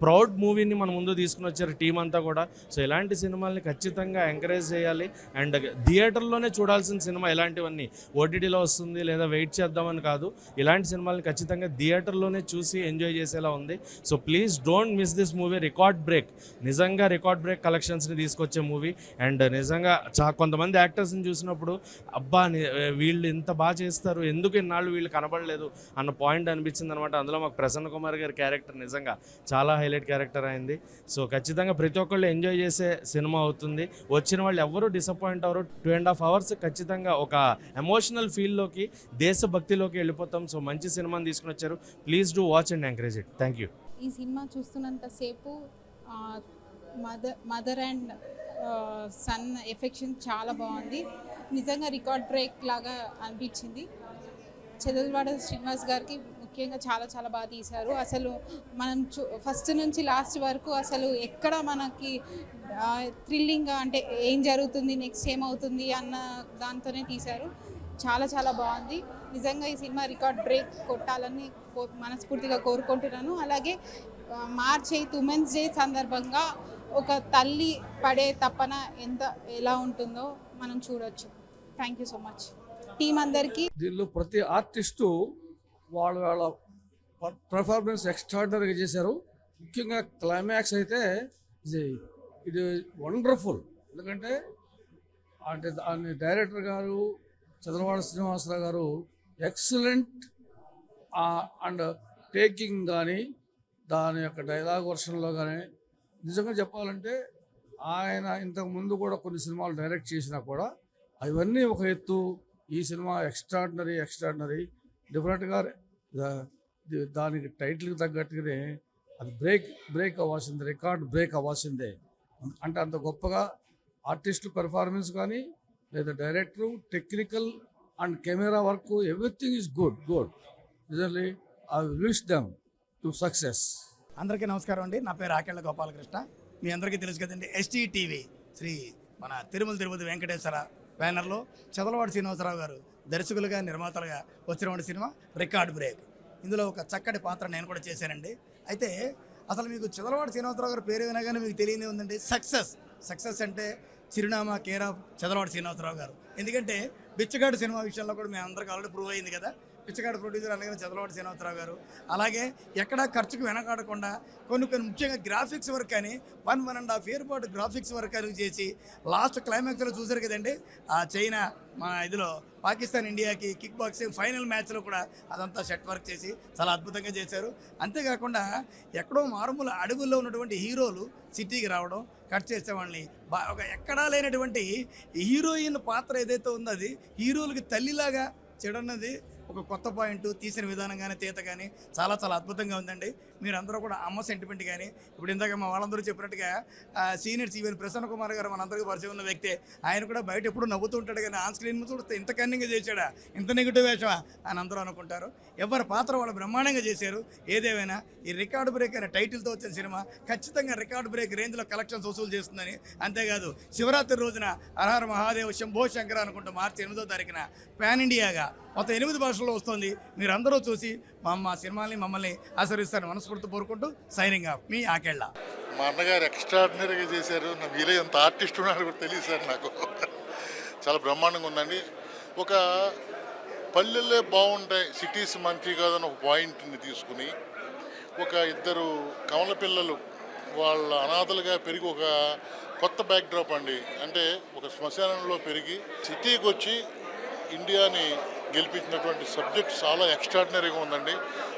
ప్రౌడ్ మూవీని మన ముందు తీసుకుని వచ్చారు టీం అంతా కూడా. సో ఇలాంటి సినిమాల్ని ఖచ్చితంగా ఎంకరేజ్ చేయాలి. అండ్ థియేటర్లోనే చూడాల్సిన సినిమా ఇలాంటివన్నీ. ఓటీటీలో వస్తుంది లేదా వెయిట్ చేద్దామని కాదు, ఇలాంటి సినిమాల్ని ఖచ్చితంగా థియేటర్లోనే చూసి ఎంజాయ్ చేసేలా ఉంది. So please don't miss this movie. Record break, నిజంగా రికార్డ్ బ్రేక్ కలెక్షన్స్ని తీసుకొచ్చే మూవీ. అండ్ నిజంగా కొంతమంది యాక్టర్స్ని చూసినప్పుడు అబ్బా వీళ్ళు ఇంత బాగా చేస్తారు, ఎందుకు ఇన్నాళ్ళు వీళ్ళు కనబడలేదు అన్న పాయింట్ అనిపించింది అనమాట. అందులో మాకు ప్రసన్న కుమార్ గారి క్యారెక్టర్ నిజంగా చాలా హైలైట్ క్యారెక్టర్ అయింది. సో ఖచ్చితంగా ప్రతి ఒక్కళ్ళు ఎంజాయ్ చేసే సినిమా అవుతుంది. వచ్చిన వాళ్ళు ఎవరు డిసప్పాయింట్ అవ్వరు. 2.5 hours ఖచ్చితంగా ఒక ఎమోషనల్ ఫీల్లోకి, దేశభక్తిలోకి వెళ్ళిపోతాం. సో మంచి సినిమాని తీసుకుని వచ్చారు. Please do watch and encourage it. Thank you. ఈ సినిమా చూస్తున్నంతసేపు మదర్ అండ్ సన్ ఎఫెక్షన్ చాలా బాగుంది. నిజంగా రికార్డ్ బ్రేక్ లాగా అనిపించింది. చదల్వాడ శ్రీనివాస్ గారికి ముఖ్యంగా చాలా బాగా తీశారు. అసలు మనం ఫస్ట్ నుంచి లాస్ట్ వరకు అసలు ఎక్కడ మనకి థ్రిల్లింగ్గా అంటే ఏం జరుగుతుంది, నెక్స్ట్ ఏమవుతుంది అన్న దాంతోనే తీశారు. చాలా బాగుంది. నిజంగా ఈ సినిమా రికార్డ్ బ్రేక్ కొట్టాలని మనస్ఫూర్తిగా కోరుకుంటున్నాను. అలాగే March 8 ఉమెన్స్ డే సందర్భంగా ఒక తల్లి పడే తపన ఎలా ఉంటుందో మనం చూడొచ్చు. Thank you so much. Team అందరికీ. దీనిలో ప్రతి ఆర్టిస్టు వాళ్ళ పర్ఫార్మెన్స్ ఎక్స్ట్రాడినరీగా చేశారు. ముఖ్యంగా క్లైమాక్స్ అయితే ఇది వండర్ఫుల్. ఎందుకంటే అంటే దాని డైరెక్టర్ గారు చంద్రవాడ శ్రీనివాసరావు గారు ఎక్సలెంట్ అండ్ టేకింగ్ కానీ దాని యొక్క డైలాగ్ వర్షన్లో కానీ నిజంగా చెప్పాలంటే ఆయన ఇంతకు ముందు కూడా కొన్ని సినిమాలు డైరెక్ట్ చేసినా కూడా అవన్నీ ఒక ఎత్తు. ఈ సినిమా ఎక్స్ట్రాడినరీ డెఫినెట్గా దానికి టైటిల్కి తగ్గట్టుగానే అది బ్రేక్ అవ్వాల్సిందే, రికార్డ్ బ్రేక్ అవ్వాల్సిందే. అంటే అంత గొప్పగా ఆర్టిస్టుల పెర్ఫార్మెన్స్ కానీ లేదా director, technical and camera work everything is good. రిజల్లీ I wish them to success. అందరికీ నమస్కారం అండి. నా పేరు ఆకెళ్ళ గోపాలకృష్ణ. మీ అందరికీ తెలుసు కదండి, ఎస్టీ టీవీ శ్రీ మన తిరుపతి వెంకటేశ్వర బ్యానర్లో చదలవాడ శ్రీనివాసరావు గారు దర్శకులుగా నిర్మాతలుగా వచ్చినటువంటి సినిమా రికార్డ్ బ్రేక్. ఇందులో ఒక చక్కటి పాత్ర నేను కూడా చేశానండి. అయితే అసలు మీకు చదలవాడ శ్రీనివాసరావు గారు పేరు వినగానే మీకు తెలియనే ఉందండి, సక్సెస్ అంటే చిరునామా కేర్ ఆఫ్ చదలవాడ శ్రీనివాసరావు గారు. ఎందుకంటే బిచ్చగాడు సినిమా విషయంలో కూడా మేము అందరికీ ఆల్రెడీ ప్రూవ్ అయింది కదా. పిచ్చగాడు ప్రొడ్యూసర్ అనగానే చదలవాడ శ్రీనివాసరావు గారు. అలాగే ఎక్కడా ఖర్చుకు వెనకాడకుండా కొన్ని ముఖ్యంగా గ్రాఫిక్స్ వర్క్ అని 1.5 year పాటు గ్రాఫిక్స్ వర్క్ అని చేసి లాస్ట్ క్లైమాక్స్లో చూసారు కదండి, ఆ చైనా మన ఇదిలో పాకిస్తాన్ ఇండియాకి కిక్ బాక్సింగ్ ఫైనల్ మ్యాచ్లో కూడా అదంతా సెట్ వర్క్ చేసి చాలా అద్భుతంగా చేశారు. అంతేకాకుండా ఎక్కడో మారుమూల అడవుల్లో ఉన్నటువంటి హీరోలు సిటీకి రావడం, కట్ చేసే వాళ్ళని ఒక ఎక్కడా లేనటువంటి హీరోయిన్ పాత్ర ఏదైతే ఉందో అది హీరోలకి తల్లిలాగా చెడన్నది ఒక కొత్త పాయింట్. తీసిన విధానం కానీ తీత కానీ చాలా అద్భుతంగా ఉందండి. మీరందరూ కూడా అమ్మ సెంటిమెంట్ కానీ ఇప్పుడు ఇందాక మా వాళ్ళందరూ చెప్పినట్టుగా సీనియర్స్ ఈవెన్ ప్రసన్న కుమార్ గారు మనందరికీ పరిచయం ఉన్న వ్యక్తే. ఆయన కూడా బయట ఎప్పుడు నవ్వుతూ ఉంటాడు కానీ ఆన్ స్క్రీన్ చూస్తే ఇంత కన్నింగా చేశాడా, ఇంత నెగిటివ్ వేషమా అని అందరూ అనుకుంటారు. ఎవరి పాత్ర వాళ్ళు బ్రహ్మాండంగా చేశారు. ఏదేమైనా ఈ రికార్డ్ బ్రేక్ అనే టైటిల్తో వచ్చిన సినిమా ఖచ్చితంగా రికార్డ్ బ్రేక్ రేంజ్లో కలెక్షన్స్ వసూలు చేస్తుందని. అంతేకాదు శివరాత్రి రోజున హరహర మహాదేవ్ శంభో శంకర అనుకుంటూ March 8వ తారీఖున పాన్ ఇండియాగా మొత్తం 8 భాషల్లో వస్తుంది. మీరందరూ చూసి మా సినిమాల్ని మమ్మల్ని ఆశీర్వదిస్తారని మనస్ఫూర్తి కోరుకుంటూ సైనింగ్ ఆఫ్ మీ ఆకెళ్ళ. మా అన్నగారు ఎక్స్ట్రాడినరీగా చేశారు. నా వీలే ఎంత ఆర్టిస్ట్ ఉన్నాడు కూడా తెలియదు సార్ నాకు. చాలా బ్రహ్మాండంగా ఉందండి. ఒక పల్లెల్లే బాగుంటాయి, సిటీస్ మంచి కాదని ఒక పాయింట్ని తీసుకుని ఒక ఇద్దరు కమల పిల్లలు వాళ్ళ అనాథలుగా పెరిగి ఒక కొత్త బ్యాక్డ్రాప్ అండి. అంటే ఒక శ్మశానంలో పెరిగి సిటీకి వచ్చి ఇండియాని గెలిపించినటువంటి సబ్జెక్ట్ చాలా ఎక్స్ట్రాడినరీగా ఉందండి.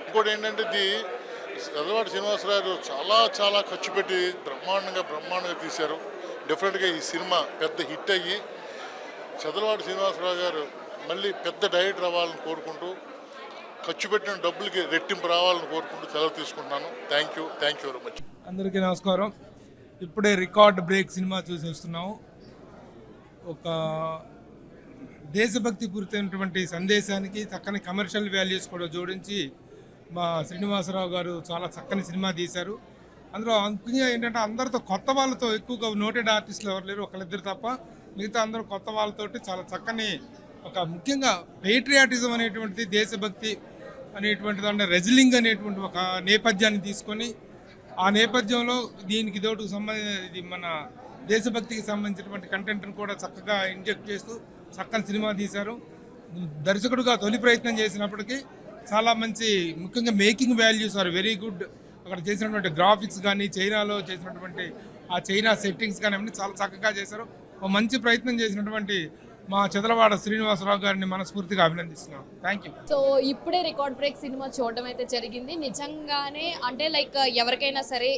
ఇంకోటి ఏంటంటే ఇది చదలవాడ శ్రీనివాసరావు చాలా ఖర్చు పెట్టి బ్రహ్మాండంగా తీశారు. డెఫినెట్గా ఈ సినిమా పెద్ద హిట్ అయ్యి చదలవాడ శ్రీనివాసరావు గారు మళ్ళీ పెద్ద డైరెక్టర్ అవ్వాలని కోరుకుంటూ ఖర్చు పెట్టిన డబ్బులకి రెట్టింపు రావాలని కోరుకుంటూ సెలవు తీసుకుంటున్నాను. Thank you very much. అందరికీ నమస్కారం. ఇప్పుడే రికార్డ్ బ్రేక్ సినిమా చూసి వస్తున్నాము. ఒక దేశభక్తి పూరితమైనటువంటి సందేశానికి చక్కని కమర్షియల్ వాల్యూస్ కూడా జోడించి మా శ్రీనివాసరావు గారు చాలా చక్కని సినిమా తీశారు. అందులో ముఖ్యంగా ఏంటంటే అందరితో కొత్త వాళ్ళతో ఎక్కువగా నోటెడ్ ఆర్టిస్టులు ఎవరు లేరు, ఒకళ్ళిద్దరు తప్ప. మిగతా అందరూ కొత్త వాళ్ళతోటి చాలా చక్కని ఒక ముఖ్యంగా పేట్రియాటిజం అనేటువంటిది, దేశభక్తి అనేటువంటిది అంటే రెజ్లింగ్ అనేటువంటి ఒక నేపథ్యాన్ని తీసుకొని ఆ నేపథ్యంలో దీనికి తోటికి ఇది మన దేశభక్తికి సంబంధించినటువంటి కంటెంట్ని కూడా చక్కగా ఇంజెక్ట్ చేస్తూ చక్కని సినిమా తీశారు. దర్శకుడుగా తొలి ప్రయత్నం చేసినప్పటికీ చాలా మంచి ముఖ్యంగా making values are very good. అక్కడ చేసినటువంటి గ్రాఫిక్స్ కానీ చైనాలో చేసినటువంటి ఆ చైనా సెట్టింగ్స్ కానీ అన్నీ చాలా చక్కగా చేశారు. ఒక మంచి ప్రయత్నం చేసినటువంటి మా చదలవాడ శ్రీనివాసరావు గారిని మనస్ఫూర్తిగా అభినందిస్తున్నాం. Thank you. సో ఇప్పుడే రికార్డ్ బ్రేక్ సినిమా చూడడం అయితే జరిగింది. నిజంగానే అంటే లైక్ ఎవరికైనా సరే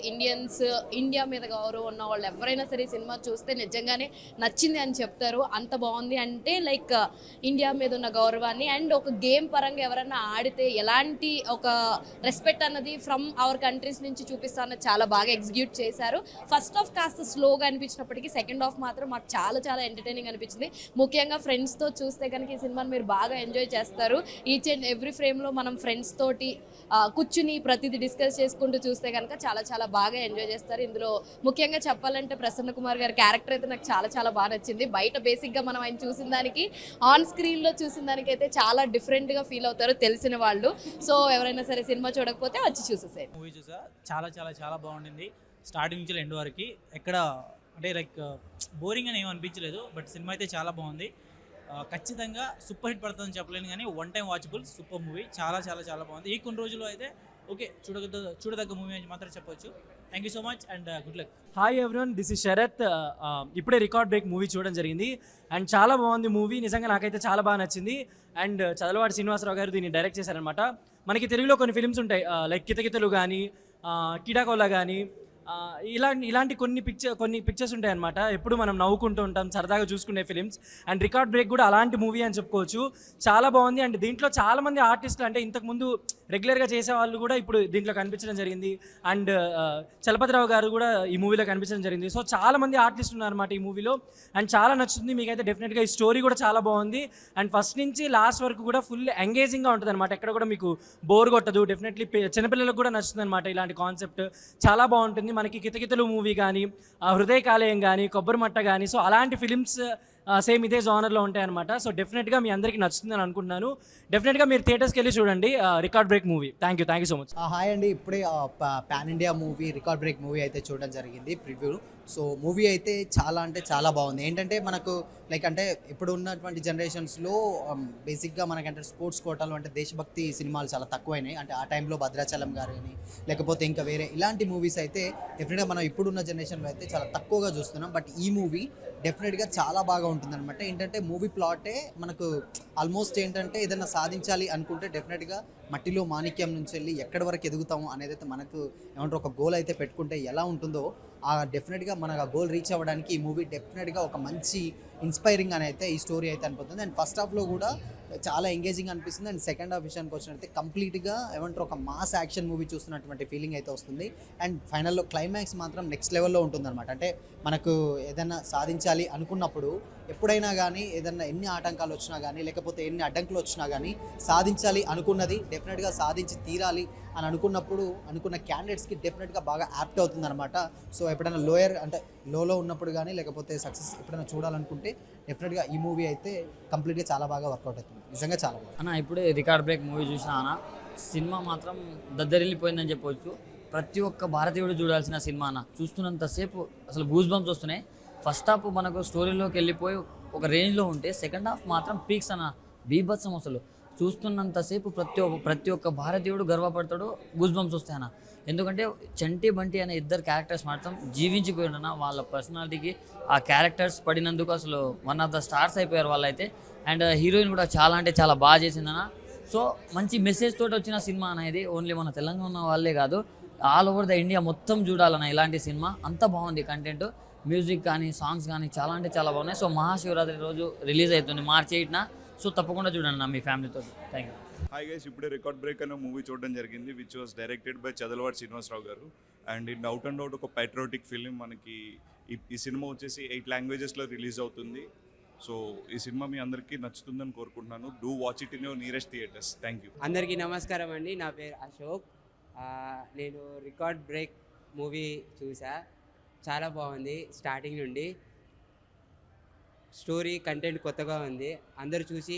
ఇండియా మీద గౌరవం ఉన్న వాళ్ళు ఎవరైనా సరే సినిమా చూస్తే నిజంగానే నచ్చింది అని చెప్తారు. అంత బాగుంది అంటే లైక్ ఇండియా మీద ఉన్న గౌరవాన్ని అండ్ ఒక గేమ్ పరంగా ఎవరైనా ఆడితే ఎలాంటి ఒక రెస్పెక్ట్ అన్నది ఫ్రమ్ అవర్ కంట్రీస్ నుంచి చూపిస్తానని చాలా బాగా ఎగ్జిక్యూట్ చేశారు. ఫస్ట్ హాఫ్ కాస్త స్లోగా అనిపించినప్పటికీ సెకండ్ హాఫ్ మాత్రం మాకు చాలా ఎంటర్టైనింగ్ అనిపించింది. ముఖ్యంగా ఫ్రెండ్స్తో చూస్తే కనుక ఈ సినిమాని మీరు బాగా ఎంజాయ్ చేస్తారు. ఈచ్ అండ్ ఎవ్రీ ఫ్రేమ్లో మనం ఫ్రెండ్స్ తోటి కూర్చుని ప్రతిదీ డిస్కస్ చేసుకుంటూ చూస్తే కనుక చాలా బాగా ఎంజాయ్ చేస్తారు. ఇందులో ముఖ్యంగా చెప్పాలంటే ప్రసన్న కుమార్ గారి క్యారెక్టర్ అయితే నాకు చాలా బాగా నచ్చింది. బయట బేసిక్గా మనం ఆయన చూసిన దానికి ఆన్ స్క్రీన్లో చూసిన దానికైతే చాలా డిఫరెంట్గా ఫీల్ అవుతారు తెలిసిన వాళ్ళు. సో ఎవరైనా సరే సినిమా చూడకపోతే వచ్చి చూసేసారు. మూవీ చూసా చాలా బాగుండింది. స్టార్టింగ్ నుంచి ఎండ్ వరకు ఎక్కడ అంటే లైక్ బోరింగ్ అని ఏం అనిపించలేదు. బట్ సినిమా అయితే చాలా బాగుంది. ఖచ్చితంగా సూపర్ హిట్ పడుతుందని చెప్పలేను, కానీ one time watchable super movie. చాలా చాలా చాలా బాగుంది. ఈ కొన్ని రోజుల్లో అయితే ఓకే చూడదగ్గ మూవీ అని మాత్రం చెప్పొచ్చు. Thank you so much and good luck. Hi everyone, this is Sharath. ఇప్పుడే రికార్డ్ బ్రేక్ మూవీ చూడడం జరిగింది అండ్ చాలా బాగుంది మూవీ. నిజంగా నాకైతే చాలా బాగా నచ్చింది. అండ్ చదలవాడి శ్రీనివాసరావు గారు దీన్ని డైరెక్ట్ చేశారనమాట. మనకి తెలుగులో కొన్ని ఫిల్మ్స్ ఉంటాయి, లైక్ కితకితలు కానీ, కిడాకోలా కానీ, ఇలాంటి కొన్ని పిక్చర్స్ ఉంటాయన్నమాట. ఎప్పుడు మనం నవ్వుకుంటూ ఉంటాం, సరదాగా చూసుకునే ఫిలిమ్స్. అండ్ రికార్డ్ బ్రేక్ కూడా అలాంటి మూవీ అని చెప్పుకోవచ్చు. చాలా బాగుంది. అండ్ దీంట్లో చాలామంది ఆర్టిస్టులు, అంటే ఇంతకుముందు రెగ్యులర్గా చేసేవాళ్ళు కూడా ఇప్పుడు దీంట్లో కనిపించడం జరిగింది. అండ్ చలపతిరావు గారు కూడా ఈ మూవీలో కనిపించడం జరిగింది. సో చాలామంది ఆర్టిస్టులు ఉన్నారన్నమాట ఈ మూవీలో. అండ్ చాలా నచ్చుతుంది మీకైతే డెఫినెట్గా. ఈ స్టోరీ కూడా చాలా బాగుంది. అండ్ ఫస్ట్ నుంచి లాస్ట్ వరకు కూడా ఫుల్ ఎంగేజింగ్గా ఉంటుంది అనమాట. ఎక్కడ కూడా మీకు బోర్ కొట్టదు. డెఫినెట్లీ చిన్నపిల్లలకు కూడా నచ్చుతుంది అనమాట ఇలాంటి కాన్సెప్ట్. చాలా బాగుంటుంది. మనకి కితకితలు మూవీ కానీ, హృదయ కాలేయం కానీ, కొబ్బరి మట్ట కానీ, సో అలాంటి ఫిలిమ్స్ సేమ్ ఇదే జానర్లో ఉంటాయన్నమాట. సో డెఫినెట్గా మీ అందరికీ నచ్చుతుందని అనుకుంటున్నాను. డెఫినెట్గా మీరు థియేటర్స్కి వెళ్ళి చూడండి record break movie. Thank you so much. Hi అండి, ఇప్పుడే pan India movie record break movie అయితే చూడడం జరిగింది ప్రివ్యూ. సో మూవీ అయితే చాలా అంటే చాలా బాగుంది. ఏంటంటే మనకు లైక్ అంటే ఇప్పుడు ఉన్నటువంటి జనరేషన్స్లో బేసిక్గా మనకంటే స్పోర్ట్స్ కోటాలు అంటే దేశభక్తి సినిమాలు చాలా తక్కువైనాయి. అంటే ఆ టైంలో భద్రాచలం గారు అని లేకపోతే ఇంకా వేరే ఇలాంటి మూవీస్ అయితే డెఫినెట్గా మనం ఇప్పుడున్న జనరేషన్లో అయితే చాలా తక్కువగా చూస్తున్నాం. బట్ ఈ మూవీ డెఫినెట్గా చాలా బాగా ఉంటుంది అనమాట. ఏంటంటే మూవీ ప్లాటే మనకు ఆల్మోస్ట్ ఏంటంటే ఏదైనా సాధించాలి అనుకుంటే డెఫినెట్గా మట్టిలో మాణిక్యం నుంచి వెళ్ళి ఎక్కడి వరకు ఎదుగుతాము అనేది అయితే మనకు ఏమంటారు ఒక గోల్ అయితే పెట్టుకుంటే ఎలా ఉంటుందో డెఫినెట్గా మనకు ఆ గోల్ రీచ్ అవ్వడానికి ఈ మూవీ డెఫినెట్గా ఒక మంచి ఇన్స్పైరింగ్ అని అయితే ఈ స్టోరీ అయితే అనిపిస్తుంది. అండ్ ఫస్ట్ హాఫ్లో కూడా చాలా ఎంగేజింగ్ అనిపిస్తుంది. అండ్ సెకండ్ హాఫ్ విషయానికి వచ్చినట్లయితే కంప్లీట్గా ఏమంటారు ఒక మాస్ యాక్షన్ మూవీ చూస్తున్నటువంటి ఫీలింగ్ అయితే వస్తుంది. అండ్ ఫైనల్లో క్లైమాక్స్ మాత్రం నెక్స్ట్ లెవెల్లో ఉంటుందన్నమాట. అంటే మనకు ఏదైనా సాధించాలి అనుకున్నప్పుడు ఎప్పుడైనా కానీ ఏదైనా ఎన్ని ఆటంకాలు వచ్చినా కానీ లేకపోతే ఎన్ని అడ్డంకులు వచ్చినా కానీ సాధించాలి అనుకున్నది డెఫినెట్గా సాధించి తీరాలి అని అనుకున్నప్పుడు అనుకున్న క్యాండిడేట్స్కి డెఫినెట్గా బాగా యాప్ట్ అవుతుంది అనమాట. సో ఎప్పుడైనా లోయర్ అంటే లోలో ఉన్నప్పుడు కానీ లేకపోతే సక్సెస్ ఎప్పుడైనా చూడాలనుకుంటే డెఫినెట్గా ఈ మూవీ అయితే కంప్లీట్గా చాలా బాగా వర్కౌట్ అవుతుంది. నిజంగా చాలా బాగా అన్న. ఇప్పుడే రికార్డ్ బ్రేక్ మూవీ చూసిన అన్న, సినిమా మాత్రం దద్దరిల్లిపోయిందని చెప్పవచ్చు. ప్రతి ఒక్క భారతీయుడు చూడాల్సిన సినిమా అన్న. చూస్తున్నంతసేపు అసలు గూస్ బంప్స్ వస్తున్నాయి. ఫస్ట్ హాఫ్ మనకు స్టోరీలోకి వెళ్ళిపోయి ఒక రేంజ్లో ఉంటే సెకండ్ హాఫ్ మాత్రం పీక్స్ అన్న, బీభత్సం. అసలు చూస్తున్నంతసేపు ప్రతి ఒక్క భారతీయుడు గర్వపడతాడు, గూస్ బంప్స్ వస్తాయి అన్న. ఎందుకంటే చంటి బంటి అనే ఇద్దరు క్యారెక్టర్స్ మాత్రం జీవించిపోయిన వాళ్ళ పర్సనాలిటీకి ఆ క్యారెక్టర్స్ పడినందుకు అసలు వన్ ఆఫ్ ద స్టార్స్ అయిపోయారు వాళ్ళైతే. అండ్ హీరోయిన్ కూడా చాలా అంటే చాలా బాగా చేసిందన్న. సో మంచి మెసేజ్ తోటి వచ్చిన సినిమా అనేది ఓన్లీ మన తెలంగాణ వాళ్ళే కాదు, ఆల్ ఓవర్ ద ఇండియా మొత్తం చూడాలన్న ఇలాంటి సినిమా. అంత బాగుంది కంటెంట్, మ్యూజిక్ కానీ సాంగ్స్ కానీ చాలా అంటే చాలా బాగున్నాయి. సో మహాశివరాత్రి రోజు రిలీజ్ అవుతుంది March 8న. సో తప్పకుండా చూడండి నా మీ ఫ్యామిలీతో. Thank you. హాయ్ గైస్, ఇప్పుడే రికార్డ్ బ్రేక్ అనే మూవీ చూడడం జరిగింది, which was directed by Chadalavadi Srinivasarao garu. And it out and out ఒక ప్యాట్రియాటిక్ ఫిలిం. మనకి ఈ సినిమా వచ్చేసి 8 లాంగ్వేజెస్లో రిలీజ్ అవుతుంది. సో ఈ సినిమా మీ అందరికీ నచ్చుతుందని కోరుకుంటున్నాను. Do watch it in your nearest theatres. Thank you. అందరికీ నమస్కారం అండి, నా పేరు అశోక్. నేను రికార్డ్ బ్రేక్ మూవీ చూసా, చాలా బాగుంది. స్టార్టింగ్ నుండి స్టోరీ కంటెంట్ కొత్తగా ఉంది. అందరూ చూసి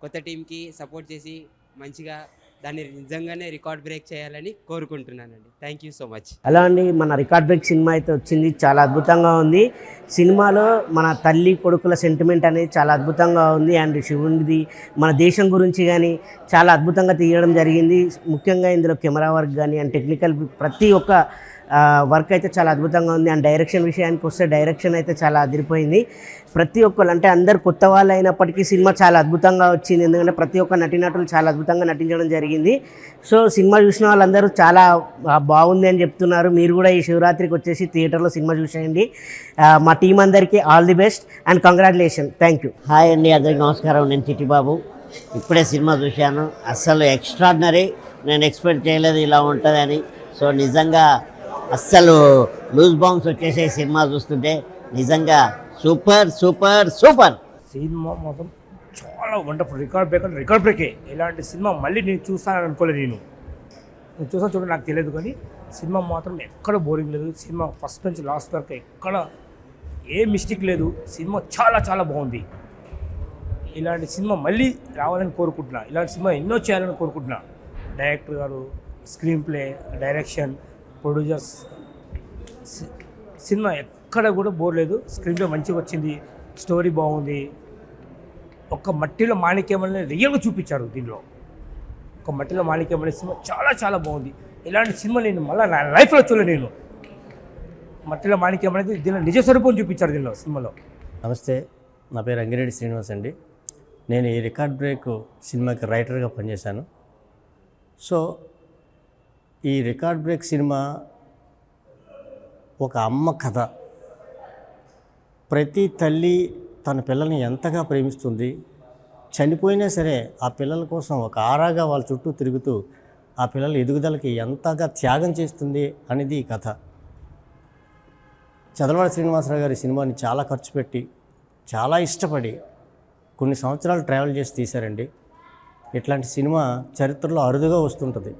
కొత్త టీంకి సపోర్ట్ చేసి మంచిగా దాన్ని నిజంగానే రికార్డ్ బ్రేక్ చేయాలని కోరుకుంటున్నానండి. Thank you so much. అలా అండి, మన రికార్డ్ బ్రేక్ సినిమా అయితే వచ్చింది, చాలా అద్భుతంగా ఉంది. సినిమాలో మన తల్లి కొడుకుల సెంటిమెంట్ అనేది చాలా అద్భుతంగా ఉంది. అండ్ శివునిది మన దేశం గురించి కానీ చాలా అద్భుతంగా తీయడం జరిగింది. ముఖ్యంగా ఇందులో కెమెరా వర్క్ కానీ అండ్ టెక్నికల్ ప్రతి ఒక్క వర్క్ అయితే చాలా అద్భుతంగా ఉంది. అండ్ డైరెక్షన్ విషయానికి వస్తే డైరెక్షన్ అయితే చాలా అదిరిపోయింది. ప్రతి ఒక్కరు అంటే అందరు కొత్త వాళ్ళు అయినప్పటికీ సినిమా చాలా అద్భుతంగా వచ్చింది. ఎందుకంటే ప్రతి ఒక్క నటీనటులు చాలా అద్భుతంగా నటించడం జరిగింది. సో సినిమా చూసిన వాళ్ళందరూ చాలా బాగుంది అని చెప్తున్నారు. మీరు కూడా ఈ శివరాత్రికి వచ్చేసి థియేటర్లో సినిమా చూసేయండి. మా టీం అందరికీ all the best and congratulation. Thank you. Hi అండి, అందరికీ నమస్కారం. నేను చిట్టిబాబు. ఇప్పుడే సినిమా చూశాను, అస్సలు ఎక్స్ట్రాడినరీ. నేను ఎక్స్పెక్ట్ చేయలేదు ఇలా ఉంటుందని. సో నిజంగా అస్సలు లూజ్ బాంబ్స్ వచ్చేసే సినిమా చూస్తుంటే నిజంగా సూపర్ సూపర్ సూపర్. సినిమా మాత్రం చాలా వండర్ఫుల్. రికార్డ్ బ్రేక్ అంటే రికార్డ్ బ్రేకే. ఇలాంటి సినిమా మళ్ళీ నేను చూస్తానని అనుకోలేదు. నేను చూసాను చూడండి, నాకు తెలియదు, కానీ సినిమా మాత్రం ఎక్కడ బోరింగ్ లేదు. సినిమా ఫస్ట్ నుంచి లాస్ట్ వరకు ఎక్కడ ఏ మిస్టేక్ లేదు. సినిమా చాలా చాలా బాగుంది. ఇలాంటి సినిమా మళ్ళీ రావాలని కోరుకుంటున్నా. ఇలాంటి సినిమా ఎన్నో చేయాలని కోరుకుంటున్నా. డైరెక్టర్ గారు, screen play, direction, producers, cinema ఎక్కడ కూడా బోర్ లేదు. స్క్రీన్ ప్లే మంచిగా వచ్చింది, స్టోరీ బాగుంది, ఒక మట్టిలో మాణిక్యం అనేది రియల్గా చూపించారు దీనిలో. ఒక మట్టిలో మాణిక్యం అనే సినిమా చాలా చాలా బాగుంది. ఇలాంటి సినిమా నేను మళ్ళీ నా లైఫ్లో చూడలేదు. నేను మట్టిలో మాణిక్యం అనేది దీనిలో నిజ స్వరూపం చూపించారు దీనిలో సినిమాలో. నమస్తే, నా పేరు అంగిరెడ్డి శ్రీనివాస్ అండి. నేను ఈ రికార్డ్ బ్రేక్ సినిమాకి రైటర్గా పనిచేశాను. సో ఈ రికార్డ్ బ్రేక్ సినిమా ఒక అమ్మ కథ. ప్రతి తల్లి తన పిల్లల్ని ఎంతగా ప్రేమిస్తుంది, చనిపోయినా సరే ఆ పిల్లల కోసం ఒక ఆరాగా వాళ్ళ చుట్టూ తిరుగుతూ ఆ పిల్లల ఎదుగుదలకి ఎంతగా త్యాగం చేస్తుంది అనేది ఈ కథ. చదలవాడ శ్రీనివాసరావు గారి సినిమాని చాలా ఖర్చు పెట్టి చాలా ఇష్టపడి కొన్ని సంవత్సరాలు ట్రావెల్ చేసి తీశారండి. ఇట్లాంటి సినిమా చరిత్రలో అరుదుగా వస్తుంటుంది.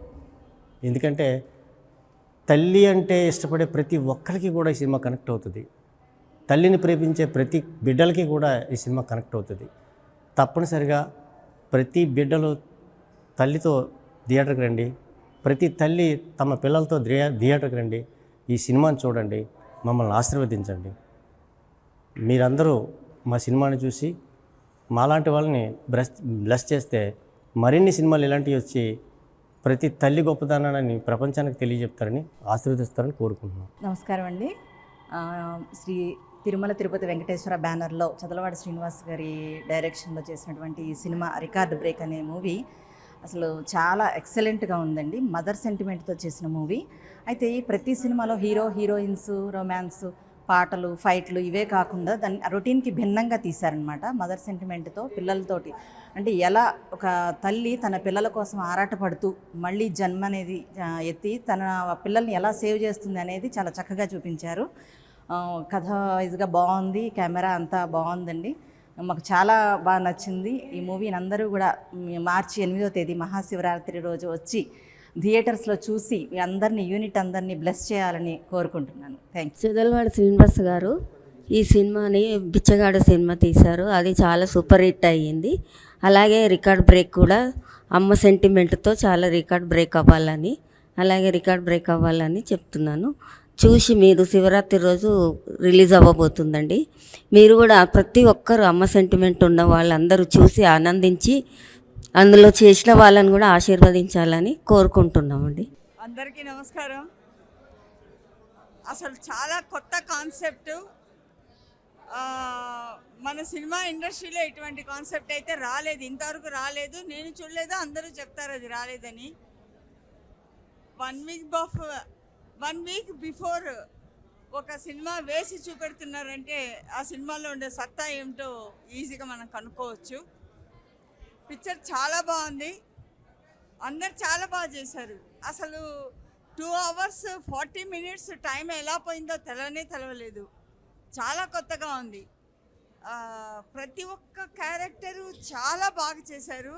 ఎందుకంటే తల్లి అంటే ఇష్టపడే ప్రతి ఒక్కరికి కూడా ఈ సినిమా కనెక్ట్ అవుతుంది. తల్లిని ప్రేమించే ప్రతి బిడ్డలకి కూడా ఈ సినిమా కనెక్ట్ అవుతుంది. తప్పనిసరిగా ప్రతి బిడ్డలు తల్లితో థియేటర్కి రండి, ప్రతి తల్లి తమ పిల్లలతో థియేటర్కి రండి, ఈ సినిమాని చూడండి, మమ్మల్ని ఆశీర్వదించండి. మీరందరూ మా సినిమాని చూసి మాలాంటి వాళ్ళని బ్లెస్ చేస్తే మరిన్ని సినిమాలు ఇలాంటివి వచ్చి ప్రతి తల్లి గొప్పదనాన్ని ప్రపంచానికి తెలియజెప్తారని ఆశీర్వదిస్తారని కోరుకుంటున్నాను. నమస్కారం అండి. శ్రీ తిరుమల తిరుపతి వెంకటేశ్వర బ్యానర్లో చదలవాడ శ్రీనివాస్ గారి డైరెక్షన్లో చేసినటువంటి ఈ సినిమా రికార్డ్ బ్రేక్ అనే మూవీ అసలు చాలా ఎక్సలెంట్గా ఉందండి. మదర్ సెంటిమెంట్తో చేసిన మూవీ. అయితే ఈ ప్రతి సినిమాలో హీరోయిన్స్, రొమాన్స్, పాటలు, ఫైట్లు ఇవే కాకుండా దాన్ని రొటీన్కి భిన్నంగా తీశారనమాట. మదర్ సెంటిమెంట్తో పిల్లలతోటి అంటే ఎలా ఒక తల్లి తన పిల్లల కోసం ఆరాటపడుతూ మళ్ళీ జన్మ అనేది ఎత్తి తన పిల్లల్ని ఎలా సేవ్ చేస్తుంది అనేది చాలా చక్కగా చూపించారు. కథ వైజ్గా బాగుంది, కెమెరా అంతా బాగుందండి. మాకు చాలా బాగా నచ్చింది ఈ మూవీని. అందరూ కూడా మార్చి 8వ తేదీ మహాశివరాత్రి రోజు వచ్చి థియేటర్స్లో చూసి అందరినీ బ్లెస్ చేయాలని కోరుకుంటున్నాను. థ్యాంక్స్. చదలవాడ శ్రీనివాస్ గారు ఈ సినిమాని బిచ్చగాడు సినిమా తీశారు. అది చాలా సూపర్ హిట్ అయ్యింది. అలాగే రికార్డ్ బ్రేక్ కూడా అమ్మ సెంటిమెంట్తో చాలా రికార్డ్ బ్రేక్ అవ్వాలని చెప్తున్నాను. చూసి మీరు శివరాత్రి రోజు రిలీజ్ అవ్వబోతుందండి. మీరు కూడా ప్రతి ఒక్కరు అమ్మ సెంటిమెంట్ ఉన్న వాళ్ళందరూ చూసి ఆనందించి అందులో చేసిన వాళ్ళని కూడా ఆశీర్వదించాలని కోరుకుంటున్నామండి. అందరికీ నమస్కారం. అసలు చాలా కొత్త కాన్సెప్ట్. మన సినిమా ఇండస్ట్రీలో ఇటువంటి కాన్సెప్ట్ అయితే రాలేదు, ఇంతవరకు రాలేదు. నేను చూడలేదు, అందరూ చెప్తారు అది రాలేదని. 1 వీక్ బిఫోర్ ఒక సినిమా వేసి చూపెడుతున్నారంటే ఆ సినిమాలో ఉండే సత్తా ఏమిటో ఈజీగా మనం కనుక్కోవచ్చు. పిక్చర్ చాలా బాగుంది, అందరు చాలా బాగా చేశారు. అసలు 2 hours 40 minutes టైం ఎలా పోయిందో తెలవలేదు. చాలా కొత్తగా ఉంది. ప్రతి ఒక్క క్యారెక్టరు చాలా బాగా చేశారు.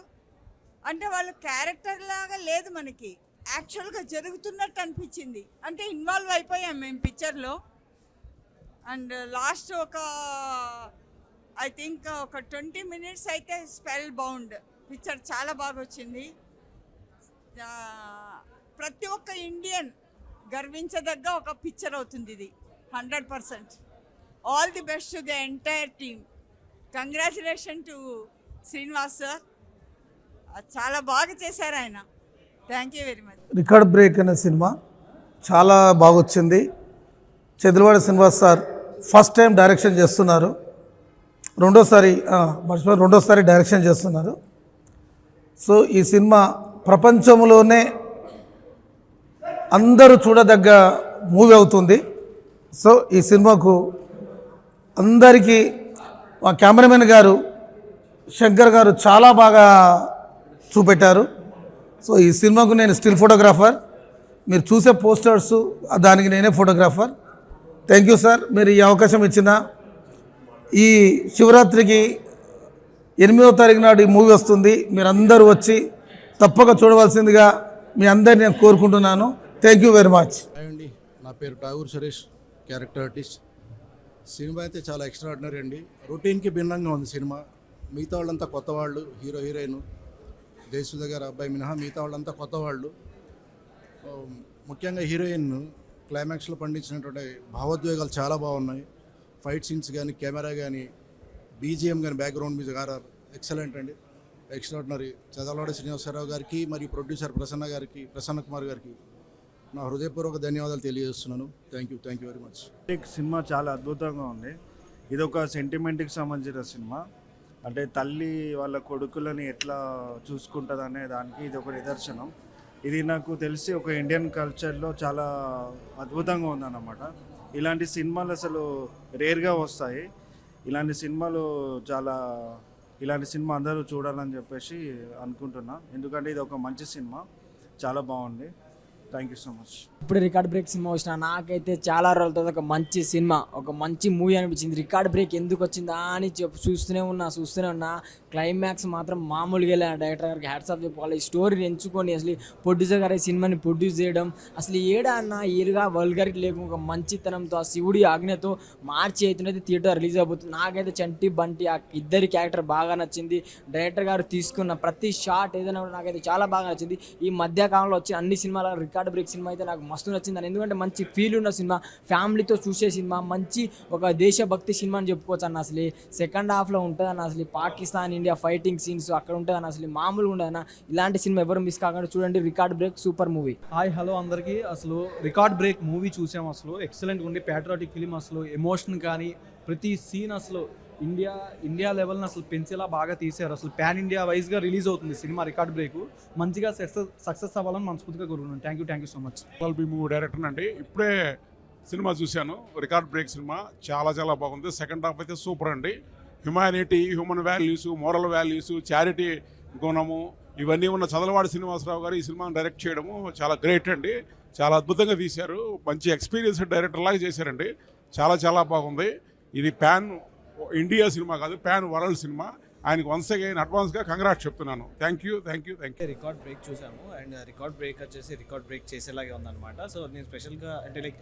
అంటే వాళ్ళు క్యారెక్టర్ లాగా లేదు, మనకి యాక్చువల్గా జరుగుతున్నట్టు అనిపించింది. అంటే ఇన్వాల్వ్ అయిపోయాం మేము పిక్చర్లో. అండ్ లాస్ట్ ఐ థింక్ ఒక 20 minutes అయితే స్పెల్ బౌండ్. పిక్చర్ చాలా బాగా వచ్చింది. ప్రతి ఒక్క ఇండియన్ గర్వించదగ్గ ఒక పిక్చర్ అవుతుంది ఇది 100%. All the best to the entire team. Congratulation to Srinivas sir, చాలా బాగా చేశారు ఆయన. Thank you very much. Record break అనే సినిమా చాలా బాగా వచ్చింది. Chadalavada Srinivas sir first time direction చేస్తున్నారు, రెండోసారి డైరెక్షన్ చేస్తున్నారు. సో ఈ సినిమా ప్రపంచంలోనే అందరూ చూడదగ్గ మూవీ అవుతుంది. సో ఈ సినిమాకు అందరికీ మా కెమెరామెన్ గారు శంకర్ గారు చాలా బాగా చూపెట్టారు. సో ఈ సినిమాకు నేను స్టిల్ ఫోటోగ్రాఫర్, మీరు చూసే పోస్టర్స్ దానికి నేనే ఫోటోగ్రాఫర్. థ్యాంక్ యూ సార్, మీరు ఈ అవకాశం ఇచ్చిన. ఈ శివరాత్రికి 8వ తారీఖు నాడు ఈ మూవీ వస్తుంది, మీరందరూ వచ్చి తప్పక చూడవలసిందిగా మీ అందరిని నేను కోరుకుంటున్నాను. Thank you very much. అండి, నా పేరు Tagore Suresh, character artist. Cinema అయితే చాలా ఎక్స్ట్రాడినరీ అండి. రొటీన్కి భిన్నంగా ఉంది సినిమా. మిగతా వాళ్ళంతా కొత్త వాళ్ళు, హీరోయిన్ జయసుధ గారు అబ్బాయి మినహా మిగతా వాళ్ళంతా కొత్త వాళ్ళు. ముఖ్యంగా హీరోయిన్ క్లైమాక్స్లో పండించినటువంటి భావోద్వేగాలు చాలా బాగున్నాయి. ఫైట్ సీన్స్ కానీ, కెమెరా కానీ, బీజిఎం కానీ, బ్యాక్గ్రౌండ్ మ్యూజిక్, ఆర్ఆర్ ఎక్సలెంట్ అండి, ఎక్స్ట్రాడినరీ. చదలవాడ శ్రీనివాసరావు గారికి మరియు ప్రొడ్యూసర్ ప్రసన్న కుమార్ గారికి నా హృదయపూర్వక ధన్యవాదాలు తెలియజేస్తున్నాను. Thank you very much. Cinema చాలా అద్భుతంగా ఉంది. ఇది ఒక సెంటిమెంట్కి సంబంధించిన సినిమా. అంటే తల్లి వాళ్ళ కొడుకులని ఎట్లా చూసుకుంటుంది అనే దానికి ఇది ఒక నిదర్శనం. ఇది నాకు తెలిసి ఒక ఇండియన్ కల్చర్లో చాలా అద్భుతంగా ఉందన్నమాట. ఇలాంటి సినిమాలు అసలు రేర్గా వస్తాయి. ఇలాంటి సినిమా అందరూ చూడాలని చెప్పేసి అనుకుంటున్నా. ఎందుకంటే ఇది ఒక మంచి సినిమా, చాలా బాగుంది. Thank you so much. ఇప్పుడు రికార్డ్ బ్రేక్ సినిమా వచ్చిన నాకైతే చాలా రోజుల తర్వాత ఒక మంచి సినిమా, ఒక మంచి మూవీ అనిపించింది. రికార్డ్ బ్రేక్ ఎందుకు వచ్చిందా అని చూస్తూనే ఉన్నా. క్లైమాక్స్ మాత్రం మామూలుగా వెళ్ళా. డైరెక్టర్ గారికి హ్యాట్స్ ఆఫ్ చెప్పుకోవాలి. ఈ స్టోరీని ఎంచుకొని అసలు ప్రొడ్యూసర్ గారు ఈ సినిమాని ప్రొడ్యూస్ చేయడం, అసలు ఏడా అన్న ఈరుగా వల్గరిటీ లేకుండా ఒక మంచితనంతో ఆ శివుడి ఆజ్ఞతో మార్చి అయితే థియేటర్ రిలీజ్ అయిపోతుంది. నాకైతే చంటి బంటి ఆ ఇద్దరి క్యారెక్టర్ బాగా నచ్చింది. డైరెక్టర్ గారు తీసుకున్న ప్రతి షాట్ ఏదైనా నాకైతే చాలా బాగా నచ్చింది. ఈ మధ్యకాలంలో వచ్చిన అన్ని సినిమాల రికార్డ్ బ్రేక్ సినిమా అయితే నాకు మస్తు నచ్చింది. ఎందుకంటే మంచి ఫీల్ ఉన్న సినిమా, ఫ్యామిలీతో చూసే సినిమా, మంచి ఒక దేశభక్తి సినిమా అని చెప్పుకోవచ్చు అన్న. అసలు సెకండ్ హాఫ్లో ఉంటుంది అన్న. అసలు పాకిస్తాన్ ఇండియా ఫైటింగ్ సీన్స్ అక్కడ ఉంటుంది అన్న. అసలు మామూలుగా ఉండదు అన్న. ఇలాంటి సినిమా ఎవరు మిస్ కాకుండా చూడండి. Record break super movie. Hi hello అందరికీ. అసలు రికార్డ్ బ్రేక్ మూవీ చూసాము. అసలు ఎక్సలెంట్గా ఉండి ప్యాట్రియాటిక్ ఫిలిం. అసలు ఎమోషన్ కానీ ప్రతి సీన్ అసలు ఇండియా లెవెల్ని అసలు పెంచేలా బాగా తీశారు. అసలు పాన్ ఇండియా వైజ్గా రిలీజ్ అవుతుంది సినిమా రికార్డ్ బ్రేక్. మంచిగా సక్సెస్ అవ్వాలని మనస్ఫూర్తిగా కోరుకున్నాను. Thank you so much. Movie director అండి. ఇప్పుడే సినిమా చూశాను, రికార్డ్ బ్రేక్ సినిమా చాలా బాగుంది. సెకండ్ హాఫ్ అయితే సూపర్ అండి. Humanity, human values, moral values, charity గుణము ఇవన్నీ ఉన్న చదలవాడ శ్రీనివాసరావు గారు ఈ సినిమాని డైరెక్ట్ చేయడము చాలా గ్రేట్ అండి. చాలా అద్భుతంగా తీశారు. మంచి ఎక్స్పీరియన్స్ డైరెక్టర్ లాగా చేశారండి. చాలా బాగుంది. ఇది పాన్ ఇండియా సినిమా కాదు, పాన్ వరల్డ్ సినిమా. ఆయనకు వన్స్ అగైన్ అడ్వాన్స్గా కంగ్రాట్స్ చెప్తున్నాను. Thank you. రికార్డ్ బ్రేక్ చూసాము అండ్ రికార్డ్ బ్రేక్ వచ్చేసి రికార్డ్ బ్రేక్ చేసేలాగే ఉందన్నమాట. సో నేను స్పెషల్గా అంటే లైక్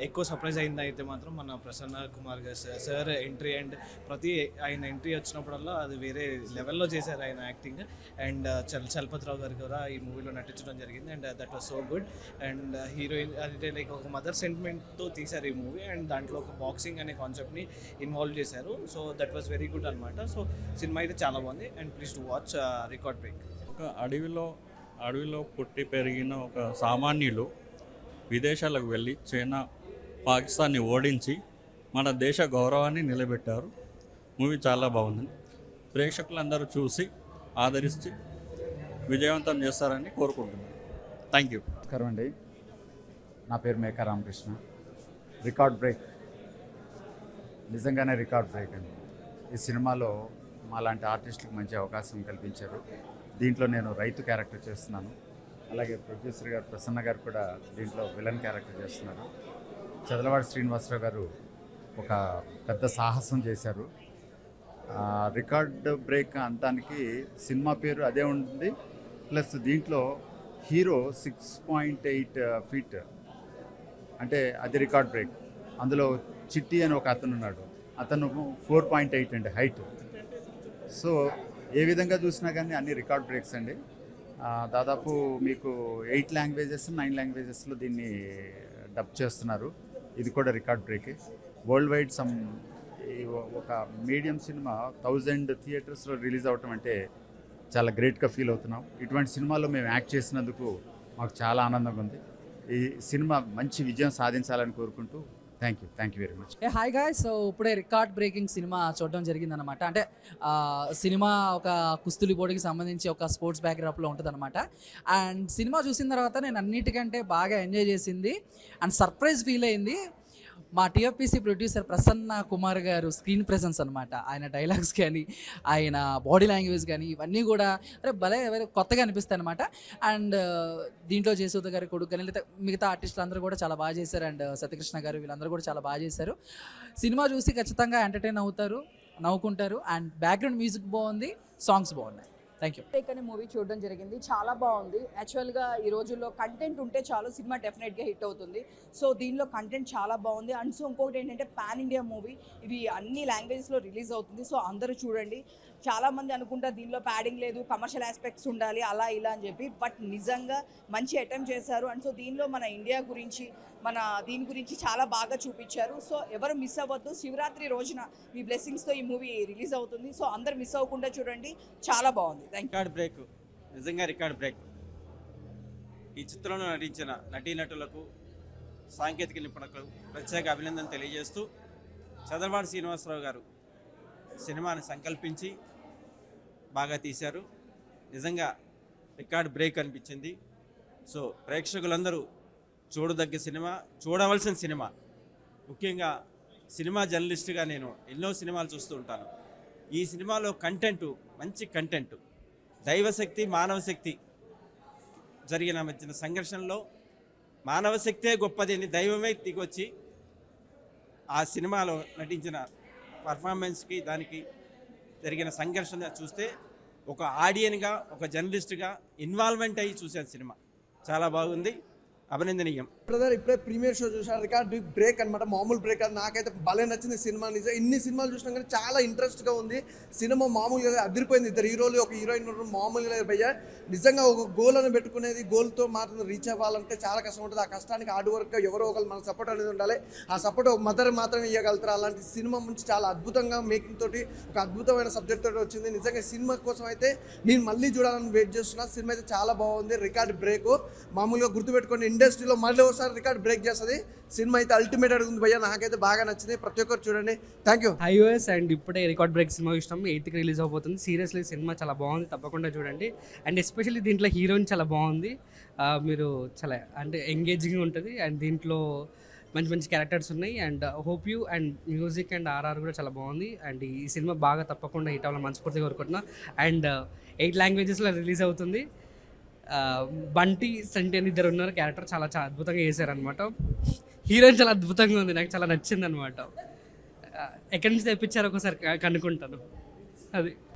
ఎక్కువ సర్ప్రైజ్ అయింది అయితే మాత్రం మన ప్రసన్న కుమార్ గారు సార్ ఎంట్రీ. అండ్ ఆయన ఎంట్రీ వచ్చినప్పుడల్లా అది వేరే లెవెల్లో చేశారు ఆయన యాక్టింగ్. అండ్ చలపతిరావు గారు కూడా ఈ మూవీలో నటించడం జరిగింది. And that was so good. And heroine అంటే లైక్ ఒక మదర్ సెంటిమెంట్తో తీశారు ఈ మూవీ. అండ్ దాంట్లో ఒక బాక్సింగ్ అనే కాన్సెప్ట్ని ఇన్వాల్వ్ చేశారు. So that was very good అనమాట. సో సినిమా అయితే చాలా బాగుంది. And please to watch record break. ఒక అడవిలో పుట్టి పెరిగిన ఒక సామాన్యులు విదేశాలకు వెళ్ళి చైనా, పాకిస్తాన్ని ఓడించి మన దేశ గౌరవాన్ని నిలబెట్టారు. మూవీ చాలా బాగుంది. ప్రేక్షకులందరూ చూసి ఆదరించి విజయవంతం చేస్తారని కోరుకుంటున్నాను. Thank you. నమస్కారం అండి, నా పేరు మేకా రామకృష్ణ. రికార్డ్ బ్రేక్ నిజంగానే రికార్డ్ బ్రేక్ అండి. ఈ సినిమాలో మాలాంటి ఆర్టిస్టులకు మంచి అవకాశం కల్పించారు. దీంట్లో నేను రైతు క్యారెక్టర్ చేస్తున్నాను. అలాగే ప్రొడ్యూసర్ గారు ప్రసన్న గారు కూడా దీంట్లో విలన్ క్యారెక్టర్ చేస్తున్నారు. చదలవాడ శ్రీనివాసరావు గారు ఒక పెద్ద సాహసం చేశారు. రికార్డ్ బ్రేక్ అంతానికి సినిమా పేరు అదే ఉంటుంది. ప్లస్ దీంట్లో హీరో 6.8 feet అంటే అది రికార్డ్ బ్రేక్. అందులో చిట్టి అని ఒక అతను ఉన్నాడు, అతను 4.8 అండి హైట్. సో ఏ విధంగా చూసినా కానీ అన్ని రికార్డ్ బ్రేక్స్ అండి. దాదాపు మీకు 8 languages 9 languagesలో దీన్ని డబ్ చేస్తున్నారు. ఇది కూడా రికార్డ్ బ్రేకే. వరల్డ్ వైడ్ ఒక మీడియం సినిమా 1000 థియేటర్స్లో రిలీజ్ అవటం అంటే చాలా గ్రేట్గా ఫీల్ అవుతున్నాం. ఇటువంటి సినిమాలో మేము యాక్ట్ చేసినందుకు మాకు చాలా ఆనందంగా ఉంది. ఈ సినిమా మంచి విజయం సాధించాలని కోరుకుంటూ thank you very much. Hi guys. So ఇప్పుడే రికార్డ్ బ్రేకింగ్ సినిమా చూడడం జరిగిందనమాట. అంటే సినిమా ఒక కుస్తీ పోటీకి సంబంధించి ఒక స్పోర్ట్స్ బ్యాక్డ్రాప్లో ఉంటుంది అనమాట. అండ్ సినిమా చూసిన తర్వాత నేను అన్నిటికంటే బాగా ఎంజాయ్ చేసింది అండ్ సర్ప్రైజ్ ఫీల్ అయింది మా టీఎఫ్పీసీ ప్రొడ్యూసర్ ప్రసన్న కుమార్ గారు స్క్రీన్ ప్రెజెన్స్ అనమాట. ఆయన డైలాగ్స్ కానీ ఆయన బాడీ లాంగ్వేజ్ కానీ ఇవన్నీ కూడా భలే కొత్తగా అనిపిస్తాయి అనమాట. అండ్ దీంట్లో జయసూద గారి కొడుకు కానీ లేదా మిగతా ఆర్టిస్టులు అందరూ కూడా చాలా బాగా చేశారు. అండ్ సత్యకృష్ణ గారు వీళ్ళందరూ కూడా చాలా బాగా చేశారు. సినిమా చూసి ఖచ్చితంగా ఎంటర్టైన్ అవుతారు, నవ్వుకుంటారు. అండ్ బ్యాక్గ్రౌండ్ మ్యూజిక్ బాగుంది, సాంగ్స్ బాగున్నాయి. Thank you. బ్రేక్ అనే మూవీ చూడడం జరిగింది, చాలా బాగుంది. యాక్చువల్గా ఈ రోజుల్లో కంటెంట్ ఉంటే చాలు, సినిమా డెఫినెట్గా హిట్ అవుతుంది. సో దీనిలో కంటెంట్ చాలా బాగుంది. అండ్ సో ఇంకొకటి ఏంటంటే పాన్ ఇండియా మూవీ, ఇవి అన్ని లాంగ్వేజెస్లో రిలీజ్ అవుతుంది. సో అందరూ చూడండి, చాలామంది అనుకుంటారు దీనిలో ప్యాడింగ్ లేదు, కమర్షియల్ ఆస్పెక్ట్స్ ఉండాలి అలా ఇలా అని చెప్పి, బట్ నిజంగా మంచి అటెంప్ట్ చేశారు. అండ్ సో దీనిలో మన ఇండియా గురించి దీని గురించి చాలా బాగా చూపించారు. సో ఎవరు మిస్ అవ్వద్దు. శివరాత్రి రోజున మీ బ్లెస్సింగ్స్తో ఈ మూవీ రిలీజ్ అవుతుంది. సో అందరు మిస్ అవ్వకుండా చూడండి, చాలా బాగుంది. Thank you. రికార్డ్ బ్రేక్, నిజంగా రికార్డ్ బ్రేక్. ఈ చిత్రంలో నటించిన నటీనటులకు, సాంకేతిక నిపుణులకు ప్రత్యేక అభినందన తెలియజేస్తూ చదలవాడ శ్రీనివాసరావు గారు సినిమాని సంకల్పించి బాగా తీశారు. నిజంగా రికార్డ్ బ్రేక్ అనిపించింది. సో ప్రేక్షకులందరూ చూడదగ్గ సినిమా, చూడవలసిన సినిమా. ముఖ్యంగా సినిమా జర్నలిస్ట్గా నేను ఎన్నో సినిమాలు చూస్తూ ఉంటాను. ఈ సినిమాలో కంటెంటు మంచి కంటెంటు, దైవశక్తి మానవశక్తి జరిగిన మధ్యన సంఘర్షణలో మానవశక్తే గొప్పది అని దైవమే దిగొచ్చి ఆ సినిమాలో నటించిన పర్ఫార్మెన్స్కి దానికి జరిగిన సంఘర్షణ చూస్తే ఒక ఆడియన్గా, ఒక జర్నలిస్ట్గా ఇన్వాల్వ్మెంట్ అయ్యి చూసాను సినిమా. చాలా బాగుంది, అభినందనీయం. బ్రదర్ ఇప్పుడే ప్రీమియర్ షో చూసాను. రికార్డ్ బ్రేక్ అనమాట, మామూలు బ్రేక్ అది. నాకైతే భలే నచ్చింది సినిమా. నిజం ఇన్ని సినిమాలు చూసినా కానీ చాలా ఇంట్రెస్ట్గా ఉంది సినిమా. మామూలుగా అదిరిపోయింది. 2 హీరోలు, 1 హీరోయిన్ మామూలుగా భయ్యా. నిజంగా ఒక గోల్ అని పెట్టుకునేది, గోల్తో మాత్రం రీచ్ అవ్వాలంటే చాలా కష్టం ఉంటుంది. ఆ కష్టానికి హార్డ్ వర్క్ ఎవరో ఒకరు మన సపోర్ట్ అనేది ఉండాలి. ఆ సపోర్ట్ ఒక మదర్ మాత్రమే ఇవ్వగలుగుతారు. అలాంటి సినిమా నుంచి చాలా అద్భుతంగా మేకింగ్ తోటి ఒక అద్భుతమైన సబ్జెక్ట్ తోటి వచ్చింది. నిజంగా సినిమా కోసం అయితే నేను మళ్ళీ చూడాలని వెయిట్ చేస్తున్నా. సినిమా అయితే చాలా బాగుంది. రికార్డ్ బ్రేక్ మామూలుగా గుర్తుపెట్టుకోండి, ఇండస్ట్రీలో మళ్ళీ ఒకసారి రికార్డ్ బ్రేక్ చేస్తుంది. సినిమా అయితే అల్టిమేట్ అడుగుంది భయ్యా. నాకైతే బాగా నచ్చింది. ప్రతి ఒక్కరు చూడండి. Thank you. ఐఓఎస్ అండ్ ఇప్పుడే రికార్డ్ బ్రేక్ సినిమా చూసినాం. 8th రిలీజ్ అవబోతుంది. సీరియస్లీ సినిమా చాలా బాగుంది, తప్పకుండా చూడండి. అండ్ ఎస్పెషల్లీ దీంట్లో హీరోయిన్ చాలా బాగుంది. మీరు చాలా అంటే ఎంగేజింగ్ ఉంటుంది. అండ్ దీంట్లో మంచి మంచి క్యారెక్టర్స్ ఉన్నాయి. And hope you and music and RR కూడా చాలా బాగుంది. అండ్ ఈ సినిమా బాగా తప్పకుండా హిట్ అవ్వాలని మనస్ఫూర్తిగా కోరుకుంటున్నా. అండ్ 8 లాంగ్వేజెస్లో రిలీజ్ అవుతుంది. బంటి సంటి అని 2 ఉన్నారు క్యారెక్టర్, చాలా చాలా అద్భుతంగా చేశారనమాట. హీరోయిన్ చాలా అద్భుతంగా ఉంది, నాకు చాలా నచ్చింది అనమాట. ఎక్కడి నుంచి తెప్పించారో ఒకసారి కనుక్కుంటాను అది.